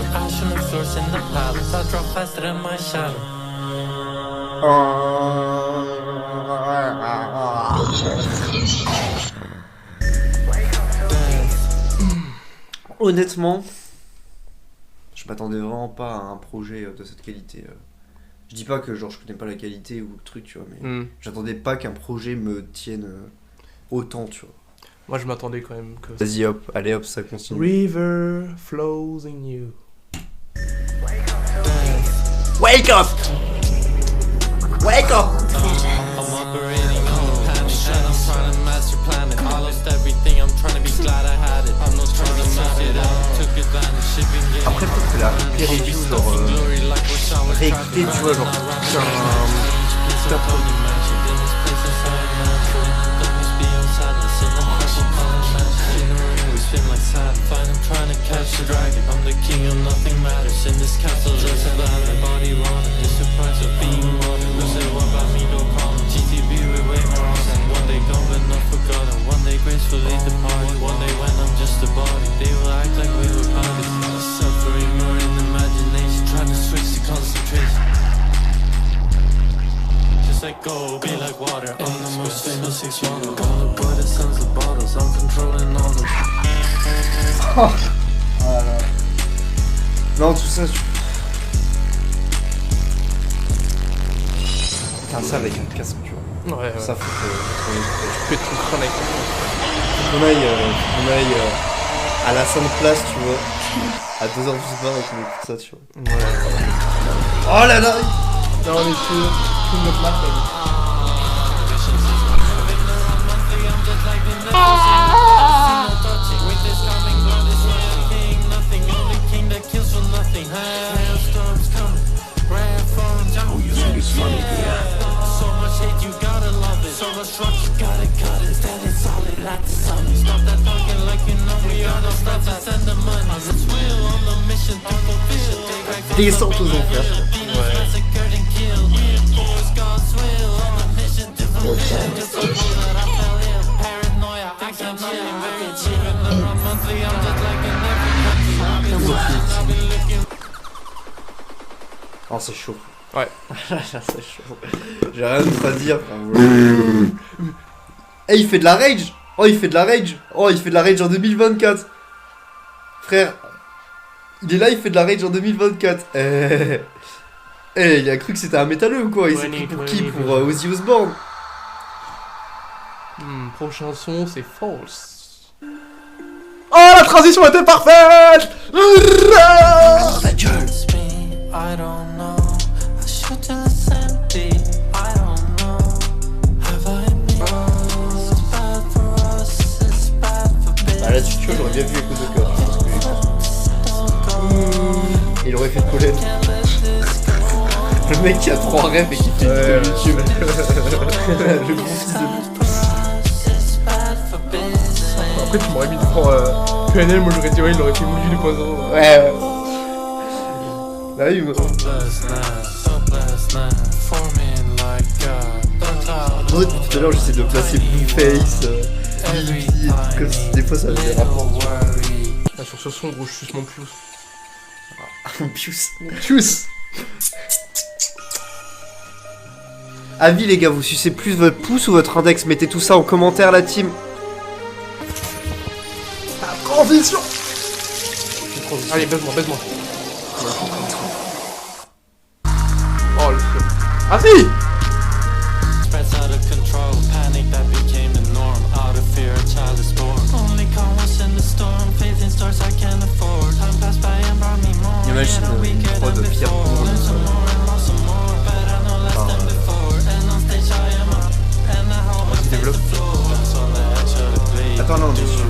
Honnêtement, je m'attendais vraiment pas à un projet de cette qualité. Je dis pas que genre je connais pas la qualité ou le truc, tu vois, mais j'attendais pas qu'un projet me tienne autant, tu vois.
Moi je m'attendais quand même que...
Vas-y hop, allez hop, ça continue.
River flows in you.
Wake up! Wake up!
I'm operating on a panic shit. I'm trying to master planet. I lost everything. I'm trying to be glad I had it. I'm not trying to mess it up. Took advantage. Shipping game.
Après peut-être que la peer review genre réécouter, tu vois, genre tout un
Fine, I'm trying to catch the dragon. I'm the king of nothing matters. In this castle, just a my body running. The surprise of being modern. Who say what about me? Don't call me. GTB, we're way more awesome. One day gone, but not forgotten. One day gracefully departed. One day when I'm just a body, they will act like we were parties. Suffering more in imagination. Trying to switch to concentration. Just like gold, be like water. I'm the most famous six-water. I'm the boy that sells the bottles. I'm controlling all the...
Oh. Voilà. Non, tout ça, Putain, ça avec un casque, tu vois.
Ouais,
ça faut que...
Tu pètes ton crâne avec
qu'on aille à la sainte place, tu vois, à 2h du soir et qu'on écoute ça, tu vois.
Ouais.
Oh là là.
Là on est sur tout notre marque.
Descente aux enfers. Oh, c'est chaud.
Ouais.
C'est chaud. J'ai rien d'autre à dire. Eh, il fait de la rage. Oh, il fait de la rage. Oh, il fait de la rage en 2024. Frère, il est là, il fait de la rage en 2024. Il a cru que c'était un métalleux ou quoi? Il s'est pris pour qui? Pour Ozzy Osbourne.
Prochain son, c'est False. Oh, la transition était parfaite!
Ta gueule.
I don't know. I should just empty. I don't know. Have I been? It's bad for us. It's bad for business.
Bah là-dessus, tu vois, j'aurais bien vu Echo the God. Il aurait fait de Colette. Le mec qui a 3 rêves et qui fait de YouTube. Le gros fils de...
Après, tu m'aurais mis devant PNL, moi j'aurais dit, ouais, il aurait fait Moulu du poison.
Ouais. Là, il me... Moi, depuis tout à l'heure, j'essaie de placer Blueface, Lil P et tout comme ça. Des fois, ça fait rapport.
Là, sur ce son, gros, je suce mon pious.
Mon pious. Mon pious. Avis, les gars, vous sucez plus votre pouce ou votre index? Mettez tout ça en commentaire, la team. Transition.
Allez, baise-moi. Oh, le feu. Ah si!
Spreads out of control, panic that became the norm. Out of fear, a child is born. Only calm was in the storm, faith in stars I can't afford. Time passed by and brought me more.
Imagine une prod de Pierre Bourne.
Vas-y, développe.
Attends, non, on est sur...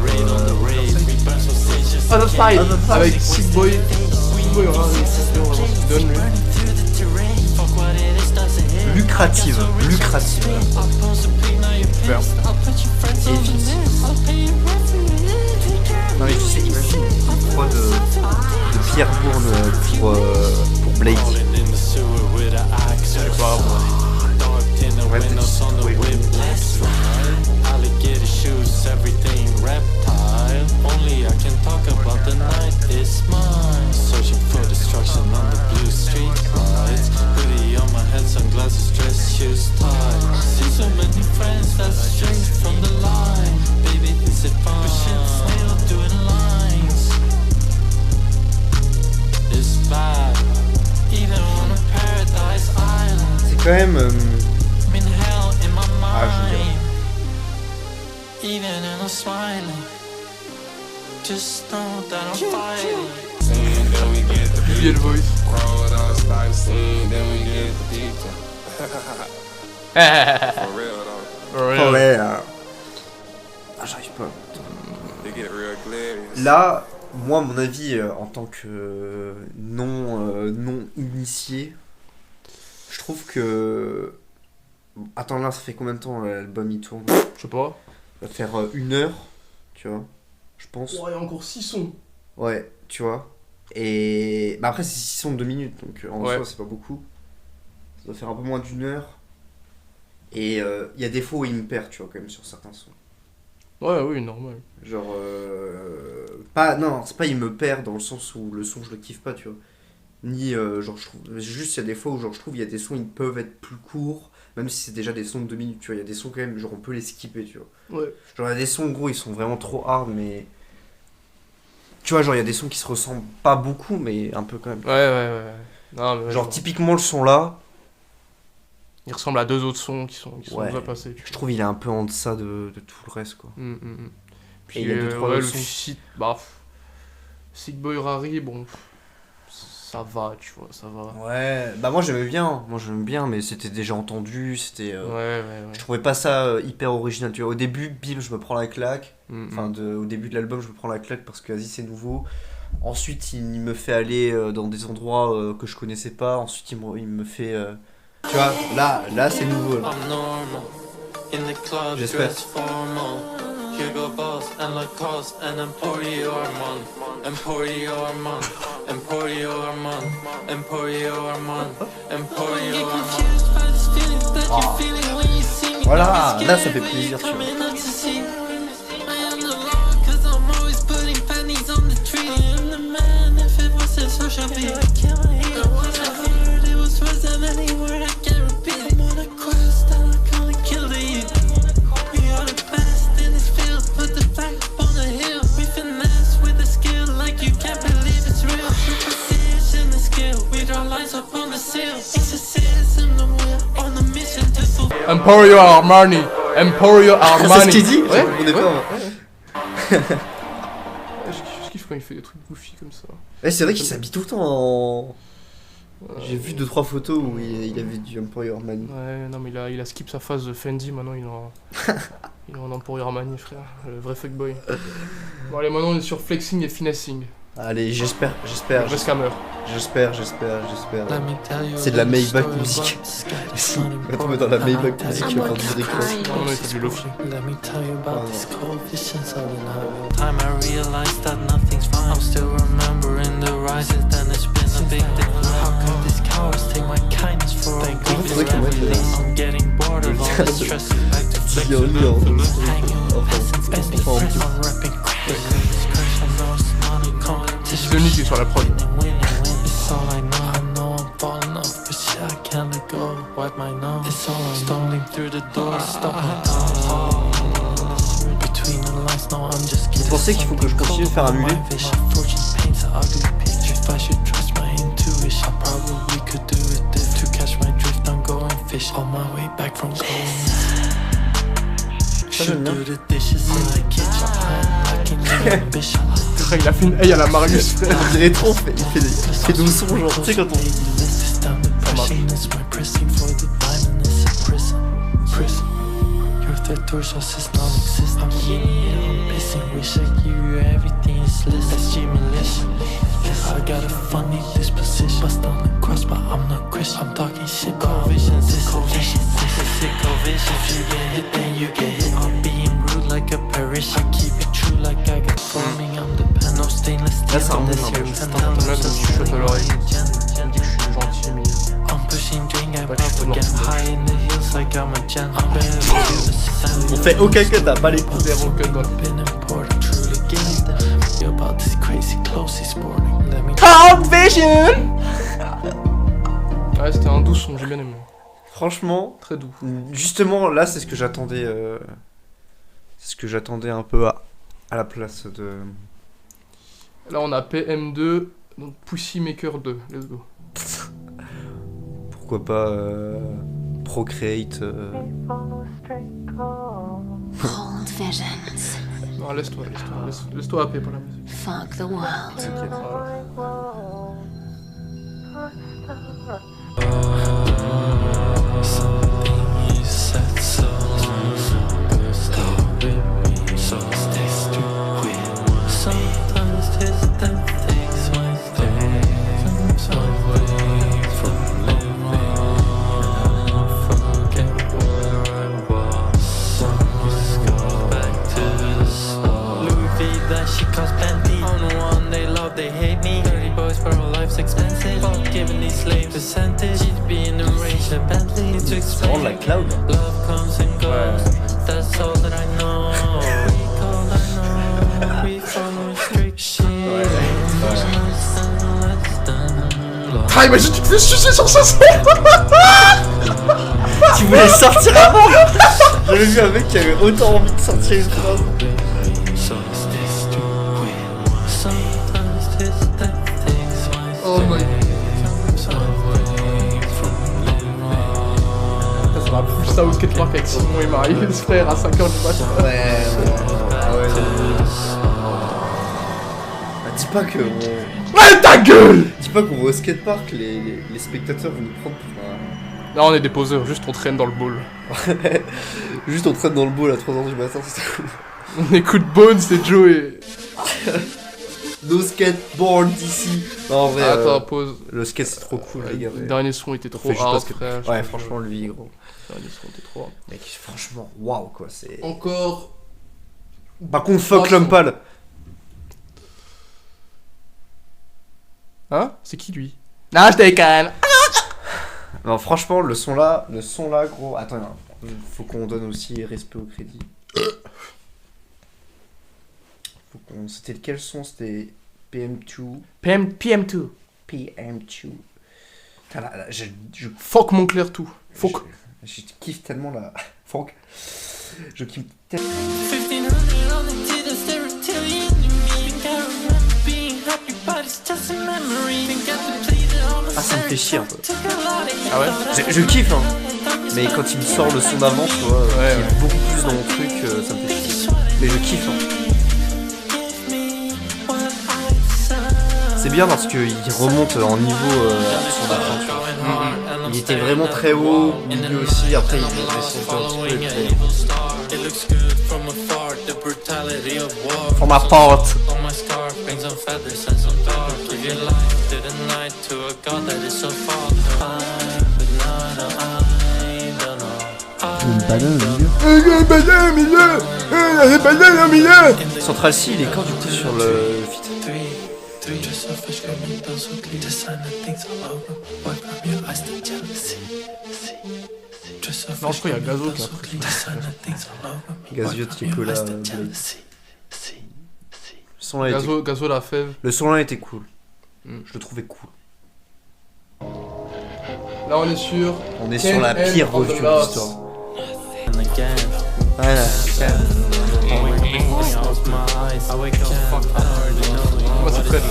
Other Side, avec Sick Boy Rari. On va voir ce qu'il donne, lui.
Lucrative.
Super.
Et efficace. Non mais tu sais, imagine une prod de Pierre Bourne pour Blake.
C'est pas grave.
Ouais, peut-être
Alligator shoes, everything reptile. Only I can talk about the night is mine. Searching for destruction on the blue street lights. Hoodie on my head, sunglasses, dress shoes tied. See so many friends that's straight from the line. Baby, is it fine? Pushing still doing lines. It's bad. Even on a paradise island.
C'est quand même...
I'm in hell in my
Ah, je veux dire.
mind. Even when I'm smiling, just know that I'm fighting.
Oubliez le voice.
Oh ouais. Ah, j'arrive pas. Là, moi, mon avis, en tant que non initié, je trouve que... Attends, là, ça fait combien de temps l'album il tourne?
Je sais pas.
Ça va faire 1 heure, tu vois, je pense.
Oh, il y a encore 6 sons.
Ouais, tu vois. Et bah après, c'est 6 sons de 2 minutes, donc en
Ouais.
soi, c'est pas beaucoup. Ça doit faire un peu moins d'1 heure. Et il y a des fois où il me perd, tu vois, quand même, sur certains sons.
Ouais, oui, normal.
Genre, pas, non, c'est pas il me perd dans le sens où le son je le kiffe pas, tu vois. Ni, genre, je trouve, juste il y a des fois où, genre, je trouve il y a des sons, ils peuvent être plus courts, même si c'est déjà des sons de 2 minutes, tu vois. Il y a des sons quand même, genre, on peut les skipper, tu vois.
Ouais.
Genre, il y a des sons, gros, ils sont vraiment trop hard, mais. Tu vois, genre, il y a des sons qui se ressemblent pas beaucoup, mais un peu quand même.
Ouais. Non, mais
Genre, typiquement, le son là,
il ressemble à 2 autres sons qui sont
Ouais.
déjà passés. Tu
je trouve il est un peu en deçà de tout le reste, quoi.
Puis
Et il y a deux, trois
ouais,
autres
le
sons.
site, bah, Sick Boy Rari, bon, ça va, tu vois, ça va.
Ouais, bah moi j'aimais bien, mais c'était déjà entendu, c'était...
Ouais.
Je trouvais pas ça hyper original, tu vois. Au début, bim, je me prends la claque. Enfin, au début de l'album, je me prends la claque parce que vas-y, c'est nouveau. Ensuite, il me fait aller dans des endroits que je connaissais pas. Ensuite, il me fait... Tu vois, là c'est nouveau. Là.
I'm normal. In the club,
J'espère.
dress formal. Hugo Boss and Lacoste and Emporio Armand. Emporio Armand. Emporio Armand. Emporio Armand. Emporio Armand.
Voilà, là ça fait plaisir, tu vois.
Emporio Armani. Emporio Armani.
C'est ce qu'il dit.
Ouais,
On est pas.
Je kiffe quand il fait des trucs goofy comme ça.
C'est vrai qu'il s'habille tout le temps en. J'ai vu 2-3 photos où il avait du Emporio Armani.
Ouais, non mais il a skip sa phase de Fendi, maintenant il est en Emporio Armani, frère, le vrai fuckboy. Bon allez, maintenant on est sur flexing et finessing.
Allez, j'espère.
Le scammer.
J'espère. C'est de la Maybach musique. Si, on va tomber dans la Maybach musique, il va faire du request.
Non, il fait du lofi.
Let me tell you about these coefficients of the night. Time I realized that nothing's fine. I'm still remembering the rises, then it's been a big decline. How could these cowards take my kindness for a weakness? I'm getting bored of all this stress. Back to flexible, hanging with peasants, spending on rapping crazy.
C'est Denis qui est sur la prod.
It's all I know I'm falling off, but shit I can't let go. Wipe my nose. It's all I'm stumbling through the door. Stop my thoughts. Between the lines, no, I'm just kidding.
Vous pensez qu'il faut que je continue de faire un mulet?
Fortune paints an ugly picture. If I should trust my intuition, I probably could do it if to catch my drift. I'm going fish on my way back from going. Should do the dishes in the kitchen. I can give a bitch.
Il a fait une haie à la Marius, frère.
On dirait trop, il fait des sons genre, tu sais quand on...
I got a funny disposition, bust on the cross, but I'm not Christian. I'm talking shit about vision, this vision, If you get hit, then you get hit. I'm being rude like a parish. I keep it true like I got forming. I'm the pen, no stainless steel.
Là, ça remonte
This
un peu.
here is
Là, tu chuchotes à l'oreille. Tu me dis que je suis gentil, mais...
I'm pushing drink, I
Bah, tu
pop
peux
again.
morceau.
High in the hills like I'm a gent. I'm better than the
On fait aucun cut, t'as pas les coups.
Zéro cut dans le...
been important, truly gangster. You about this crazy close, he's sporting. Let me
Vision. Ouais, c'était un doux son, j'ai bien aimé.
Franchement,
Très doux.
justement, là, c'est ce que j'attendais. C'est ce que j'attendais un peu à la place de.
Là, on a PM2, donc Pussy Maker 2. Let's go.
Pourquoi pas Procreate.
Cold visions.
Non, laisse-toi happer par la musique.
Fuck the world.
T'inquiète, voilà.
Something you said so stop with me, so stay stupid. Sometimes distant things might stay away from living. Forget where I was. Someone goes back to the start. Louis V, that shit costs plenty. On one they love, they hate me. 30 boys for a life's expensive. Fuck giving these slaves percentage. She's being arranged a Bentley to explain.
Oh, like Cloud.
Love comes and goes. That's all that I know. We follow strict shit.
Ah, imagine, tu te fais sucer sur ce son.
Tu voulais sortir avant. J'avais vu un mec qui avait autant envie de sortir une phrase.
Oh my god. Ça va plus ça au skatepark avec Simon et Marius, frère, à 5h du matin.
Ouais. Bah, dis pas que.
Ouais, ta gueule.
Dis pas qu'on va au skatepark, les spectateurs vont nous prendre pour un.
Non, on est des poseurs, juste on traîne dans le bowl.
Juste on traîne dans le bowl à 3h du matin, c'est cool.
On écoute Bones et Joe et...
No skateboard d'ici. Non, en vrai,
Attends, pause.
le skate c'est trop cool, les gars.
Le dernier son était trop
fait juste
hard,
parce que-
frère.
Ouais, franchement, lui, gros.
Le dernier son était trop hard.
Mec, franchement, waouh, quoi, c'est.
Encore...
Par contre, fuck
Franchement.
l'homme
Hein? C'est qui lui? Non, je déconne.
Non, franchement, le son là, gros. Attends, non, faut qu'on donne aussi respect au crédit. C'était lequel son? C'était PM2.
PM2.
PM2. Putain, là, je
Fuck Montclair tout. Fuck.
je kiffe tellement la. Fuck. Je kiffe tellement.
1500 on the Twitter, stare reptilian in me. Think I remember being happy, but it's just a memory. Think I depleted all the
Ah, ça me fait chier un peu.
took a lot of
Ah ouais?
Je kiffe, hein. Mais quand il me sort le son d'avant, tu vois, qui est beaucoup plus dans mon truc, ça me fait chier. Mais je kiffe. Hein. C'est bien parce qu'il remonte en niveau sur la fin, tu vois. Il était vraiment très haut, milieu aussi, après il est descendu un petit peu. Pour ma part.
Une banane au milieu.
Central C, il est quand du coup sur le feat?
Non, je crois qu'il y a Gazo qui a pris.
Gazio Tricola. Le son là était...
Gazo la fève.
Le son là était cool. Je le trouvais cool.
Là on est sur.
On est sur la pire revue de l'histoire. Voilà.
Moi c'est prêt là.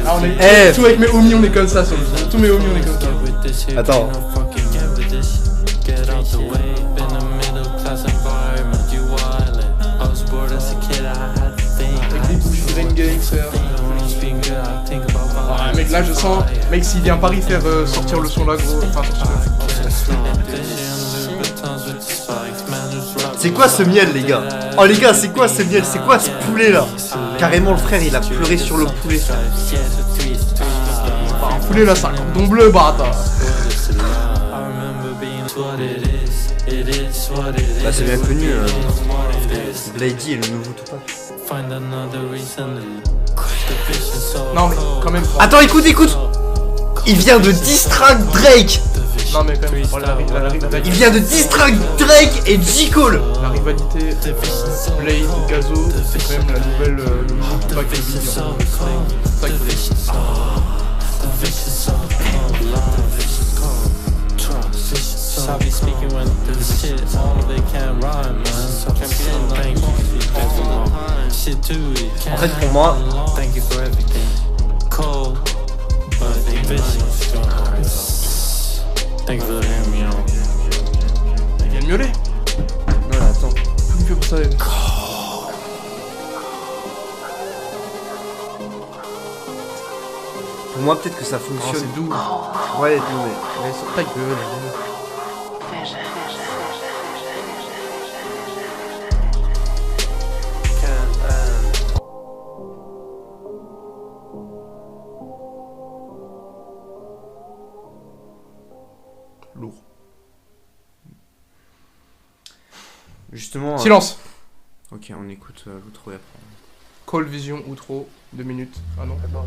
Ah on est tout avec mes homies, on est comme ça sur le son. Tous mes homies on est comme ça.
Attends.
Avec des bouches Green Gangster. Ah mec là je sens, mec s'il vient à Paris faire sortir le son là gros, enfin sortir le...
C'est quoi ce miel les gars? Oh les gars c'est quoi ce miel? C'est quoi ce poulet là? Carrément le frère il a pleuré sur le poulet.
Un poulet là c'est un cordon bleu bâtard.
Bah c'est bien connu, Blady est le nouveau Tupac.
Non mais quand même.
Attends écoute. Il vient de distract Drake.
Non mais quand même,
il vient de distract Drake et J. Cole.
La rivalité Blade, Gazo, c'est quand même la nouvelle Tupac et Biggie. C'est ça qu'il faut dire.
En fait pour moi
Il vient de miauler.
Non attends.
Tout fait pour ça.
Pour moi peut-être que ça fonctionne.
C'est doux.
Ouais non mais
ta gueule. Lourd.
Justement.
Silence.
Ok, on écoute l'outro et après.
Call Vision outro 2 minutes. Ah non. Je sais pas.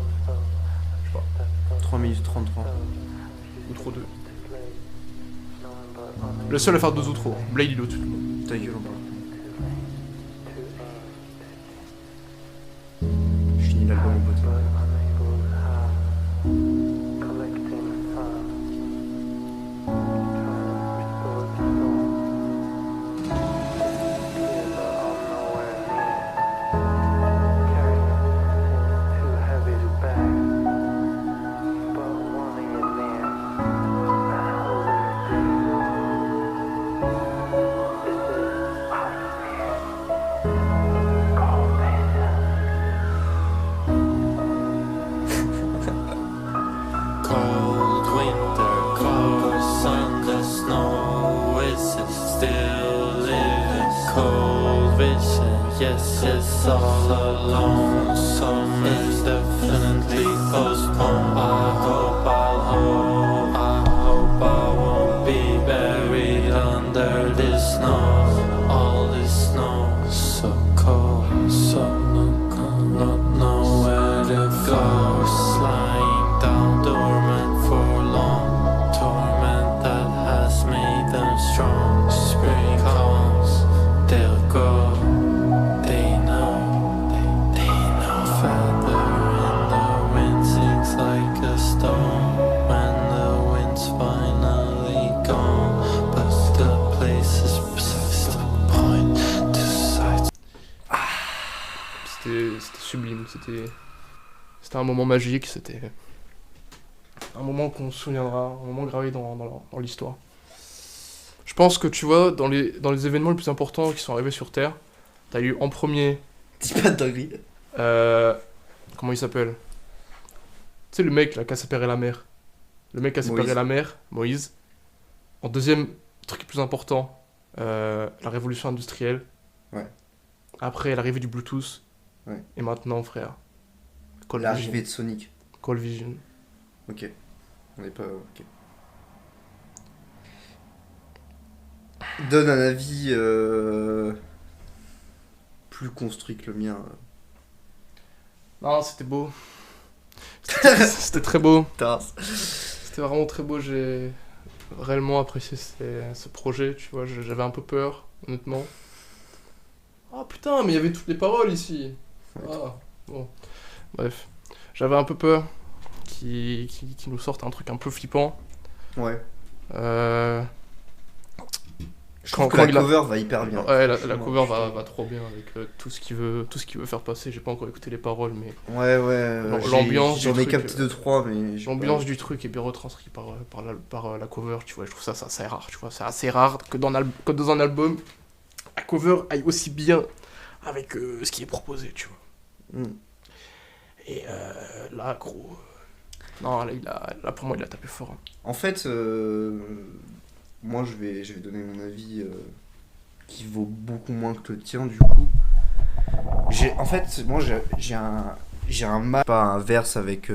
3 minutes 33.
Outro 2. Le seul à faire 2 outros. Blade il est au-dessus.
Ta gueule en parle. Je finis l'album au poteau.
Yes, it's all alone. Some indefinitely postponed. I hope I won't be buried under this snow. All this snow, so cold, so not know where to go. Lying down dormant for long. Torment that has made them strong. Spring comes, they'll go. They know.
sublime, c'était un moment magique, c'était un moment qu'on se souviendra, un moment gravé dans l'histoire. Je pense que tu vois, dans les événements les plus importants qui sont arrivés sur Terre, t'as eu en premier...
Dis pas de dinguerie.
Comment il s'appelle? Tu sais le mec là qui a séparé la mer. Le mec qui a séparé la mer, Moïse. En deuxième truc plus important, la révolution industrielle.
Ouais.
Après l'arrivée du Bluetooth.
Ouais.
Et maintenant frère.
L'arrivée de Sonic.
Call Vision.
Ok. On n'est pas... Ok. Donne un avis plus construit que le mien.
Non, c'était beau. C'était très beau.
Tasse.
C'était vraiment très beau. J'ai réellement apprécié ce projet. Tu vois, j'avais un peu peur, honnêtement. Ah putain, mais il y avait toutes les paroles ici. Ah, bon. Bref. J'avais un peu peur qu'ils nous sortent un truc un peu flippant.
Ouais.
Je
trouve que la cover va hyper bien.
Ouais, la cover va trop bien avec tout ce qu'il veut faire passer. J'ai pas encore écouté les paroles, mais
ouais.
L'ambiance
j'en ai capté 2-3, mais
l'ambiance du truc est bien retranscrite par la cover. Tu vois, je trouve ça assez rare. Tu vois, c'est assez rare que dans un album, la cover aille aussi bien avec ce qui est proposé. Tu vois. Et là, gros. Non, là, pour moi, il a tapé fort. Hein.
En fait, moi, je vais donner mon avis qui vaut beaucoup moins que le tien, du coup. J'ai un map, pas un verse avec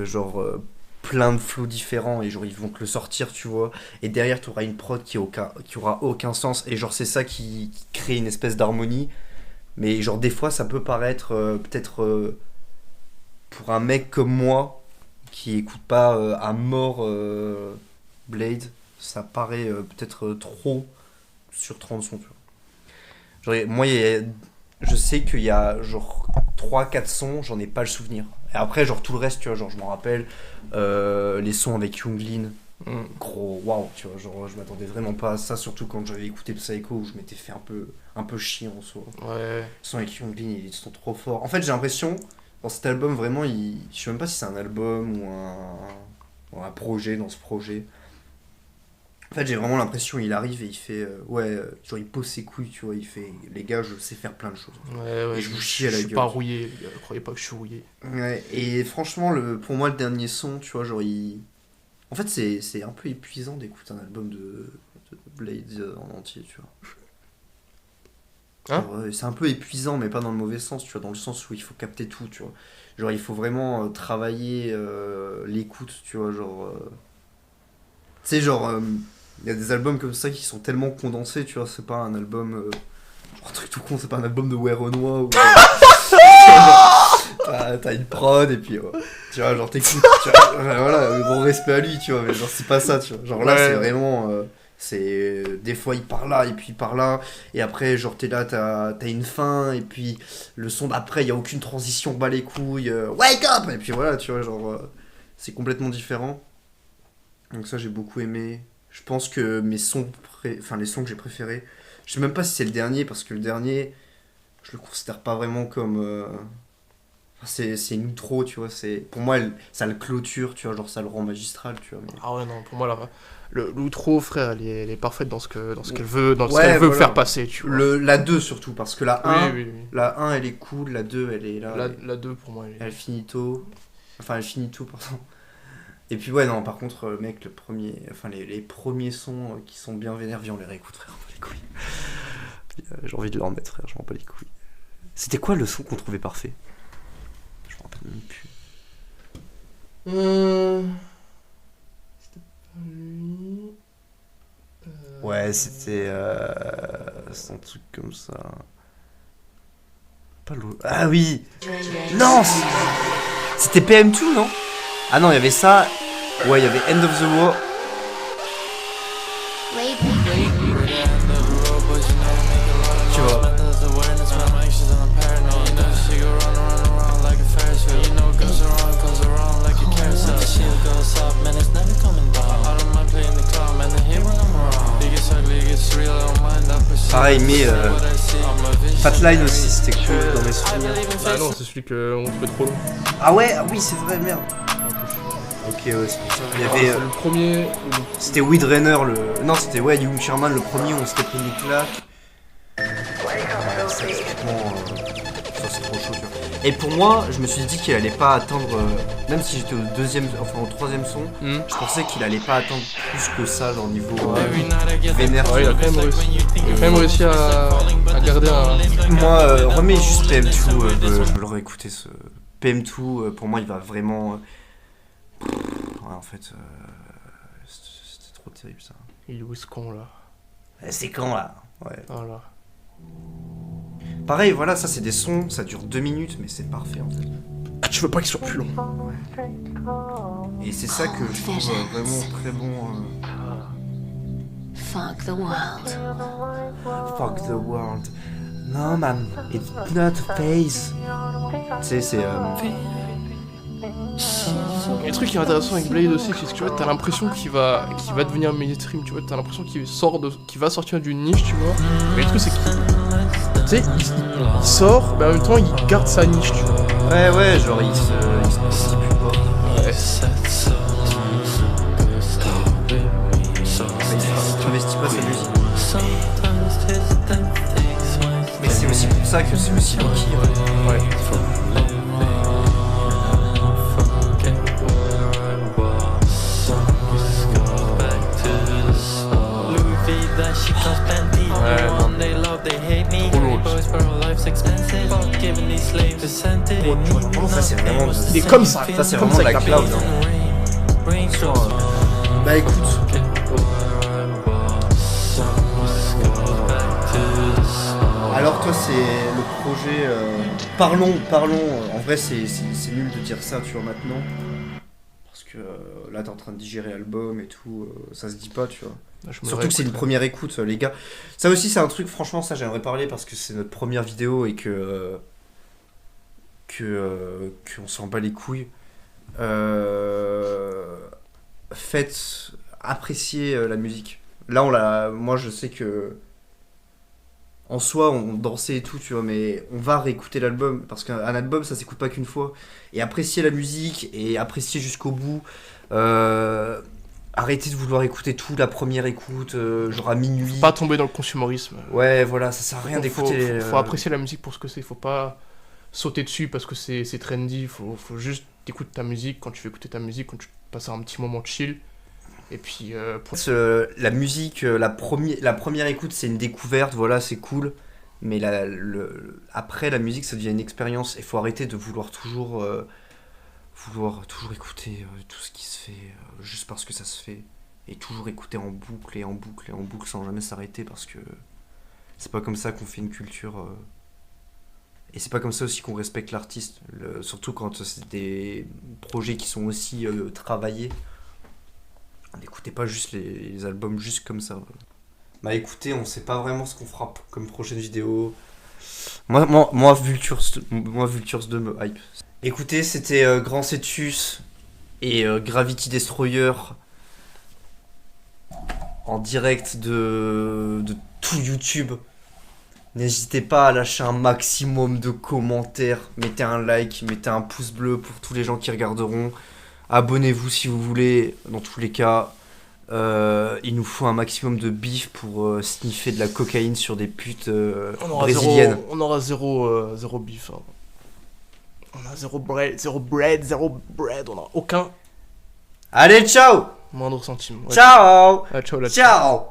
plein de flows différents et genre ils vont te le sortir, tu vois. Et derrière, tu auras une prod qui aura aucun sens et genre c'est ça qui crée une espèce d'harmonie. Mais genre des fois, ça peut paraître peut-être pour un mec comme moi qui écoute pas à mort Blade, ça paraît peut-être trop sur 30 sons, tu vois. Genre, moi, je sais qu'il y a genre 3-4 sons, j'en ai pas le souvenir. Et après, genre tout le reste, tu vois, genre je m'en rappelle, les sons avec Younglin, gros, waouh, tu vois, genre je m'attendais vraiment pas à ça, surtout quand j'avais écouté Psycho, où je m'étais fait un peu chier en soi.
Ouais.
Les sons avec Younglin, ils sont trop forts. En fait, j'ai l'impression, dans cet album, vraiment, je sais même pas si c'est un album ou un projet dans ce projet. En fait, j'ai vraiment l'impression il arrive et il fait genre il pose ses couilles, tu vois, il fait les gars, je sais faire plein de choses.
Ouais,
et je vous chie à la gueule.
Je suis pas rouillé, les gars, croyez pas que je suis rouillé.
Ouais, et franchement pour moi le dernier son, tu vois, genre en fait c'est un peu épuisant d'écouter un album de Blade en entier, tu vois. Genre, c'est un peu épuisant, mais pas dans le mauvais sens, tu vois, dans le sens où il faut capter tout, tu vois. Genre il faut vraiment travailler l'écoute, tu vois, genre tu sais, genre il y a des albums comme ça qui sont tellement condensés, tu vois, c'est pas un album genre un truc tout con, c'est pas un album de Werenoi où t'as une prod et puis tu vois, genre t'écoutes, tu vois, voilà, gros respect à lui, tu vois, mais genre c'est pas ça, tu vois, genre là c'est vraiment c'est des fois il part là et puis il part là et après genre t'es là, t'as une fin et puis le son d'après il y a aucune transition, bat les couilles, wake up, et puis voilà, tu vois, genre c'est complètement différent. Donc ça j'ai beaucoup aimé. Je pense que les sons que j'ai préférés, je sais même pas si c'est le dernier, parce que le dernier je le considère pas vraiment comme c'est une outro, tu vois, pour moi ça le clôture, tu vois, genre ça le rend magistral, tu vois. Mais...
Ah ouais, non, pour moi l'outro, frère, elle est parfaite dans ce qu'elle veut, ce qu'elle veut faire passer, tu vois.
La 2 surtout, parce que la 1
oui.
La 1 elle est cool, la 2 elle est là,
la 2 pour moi
elle finit tout, pardon. Et puis ouais, non, par contre, mec, les premiers sons qui sont bien vénères, viens, on les réécoute, frère, on va les couilles. J'ai envie de leur mettre, frère, je m'en bats les couilles. C'était quoi le son qu'on trouvait parfait? Je m'en rappelle même plus.
C'était pas lui.
Ouais, c'était c'est un truc comme ça. Pas l'eau. Ah oui! Non! C'était PM2, non? Ah non, il y avait ça. Ouais, il y avait End of the War. Tu vois. Pareil, mais Fatline aussi, c'était cool dans mes souvenirs.
Bah non, c'est celui qu'on trouvait trop long.
Ah ouais, ah oui, c'est vrai, merde. Ok, ouais, c'est pour ça. Il y avait.
Le premier.
C'était Weed Rainer, le. Non, c'était ouais, Young Sherman, le premier où on s'était pris une claque. Ouais, ça, typiquement. Ça, c'est trop chaud, tu vois. Et pour moi, je me suis dit qu'il allait pas atteindre. Même si j'étais au troisième son, je pensais qu'il allait pas atteindre plus que ça, genre niveau vénère.
Ouais, il a quand même réussi à garder un.
Moi, remets juste PM2, je veux le réécouter ce. PM2, pour moi, il va vraiment. Ouais, en fait, c'était trop terrible ça.
Il est où ce con là?
C'est quand là? Ouais.
Voilà.
Pareil, voilà, ça c'est des sons, ça dure 2 minutes, mais c'est parfait en fait.
Ah, tu veux pas qu'il soit plus long?
Ouais. Et c'est ça que je trouve vraiment très bon.
Fuck the world.
Fuck the world. Non, man, it's not a phase. Tu sais, c'est.
Le truc qui est intéressant avec Blade aussi, c'est que tu vois, t'as l'impression qu'il va devenir mainstream, tu vois, t'as l'impression qu'il va sortir d'une niche, tu vois. Mais le truc c'est qu'il, tu sais, il sort, mais en même temps il garde sa niche, tu vois.
Ouais, genre il se prostitue pas.
Ouais.
Il investit pas sa musique. Mais c'est aussi pour ça que c'est aussi Loki.
Ouais.
Ça c'est vraiment.
Il est comme ça.
Ça c'est vraiment de la cloud. Bah écoute. Alors toi c'est le projet. Parlons. En vrai c'est nul de dire ça, tu vois maintenant. Parce que là t'es en train de digérer l'album et tout, ça se dit pas, tu vois. Surtout que c'est une première écoute, les gars. Ça aussi c'est un truc, franchement ça j'aimerais parler parce que c'est notre première vidéo et que on s'en bat les couilles. Faites apprécier la musique. Là moi je sais que en soi on dansait et tout, tu vois, mais on va réécouter l'album parce qu'un album ça s'écoute pas qu'une fois. Et apprécier la musique et apprécier jusqu'au bout. Arrêtez de vouloir écouter tout la première écoute, genre à minuit.
Faut pas tomber dans le consumérisme.
Ouais, voilà, ça sert à rien d'écouter.
Faut apprécier la musique pour ce que c'est, faut pas sauter dessus parce que c'est trendy, faut juste écouter ta musique quand tu veux écouter ta musique, quand tu passes un petit moment chill. Et puis
la musique, la première écoute c'est une découverte, voilà, c'est cool. Mais après la musique ça devient une expérience et faut arrêter de vouloir toujours écouter tout ce qui se fait juste parce que ça se fait et toujours écouter en boucle sans jamais s'arrêter parce que c'est pas comme ça qu'on fait une culture et c'est pas comme ça aussi qu'on respecte l'artiste, surtout quand c'est des projets qui sont aussi travaillés. N'écoutez pas juste les albums juste comme ça. Bah écoutez, on sait pas vraiment ce qu'on fera comme prochaine vidéo. Moi Vultures 2 me hype. Écoutez, c'était Grand Cetus et Gravity Destroyer en direct de tout YouTube. N'hésitez pas à lâcher un maximum de commentaires, mettez un like, mettez un pouce bleu pour tous les gens qui regarderont. Abonnez-vous si vous voulez, dans tous les cas. Il nous faut un maximum de bif pour sniffer de la cocaïne sur des putes brésiliennes.
On aura zéro bif. Hein. On a zéro bread, on a aucun.
Allez, ciao!
Moindre centime. Ouais.
Ciao!
Ah, ciao là.
Ciao!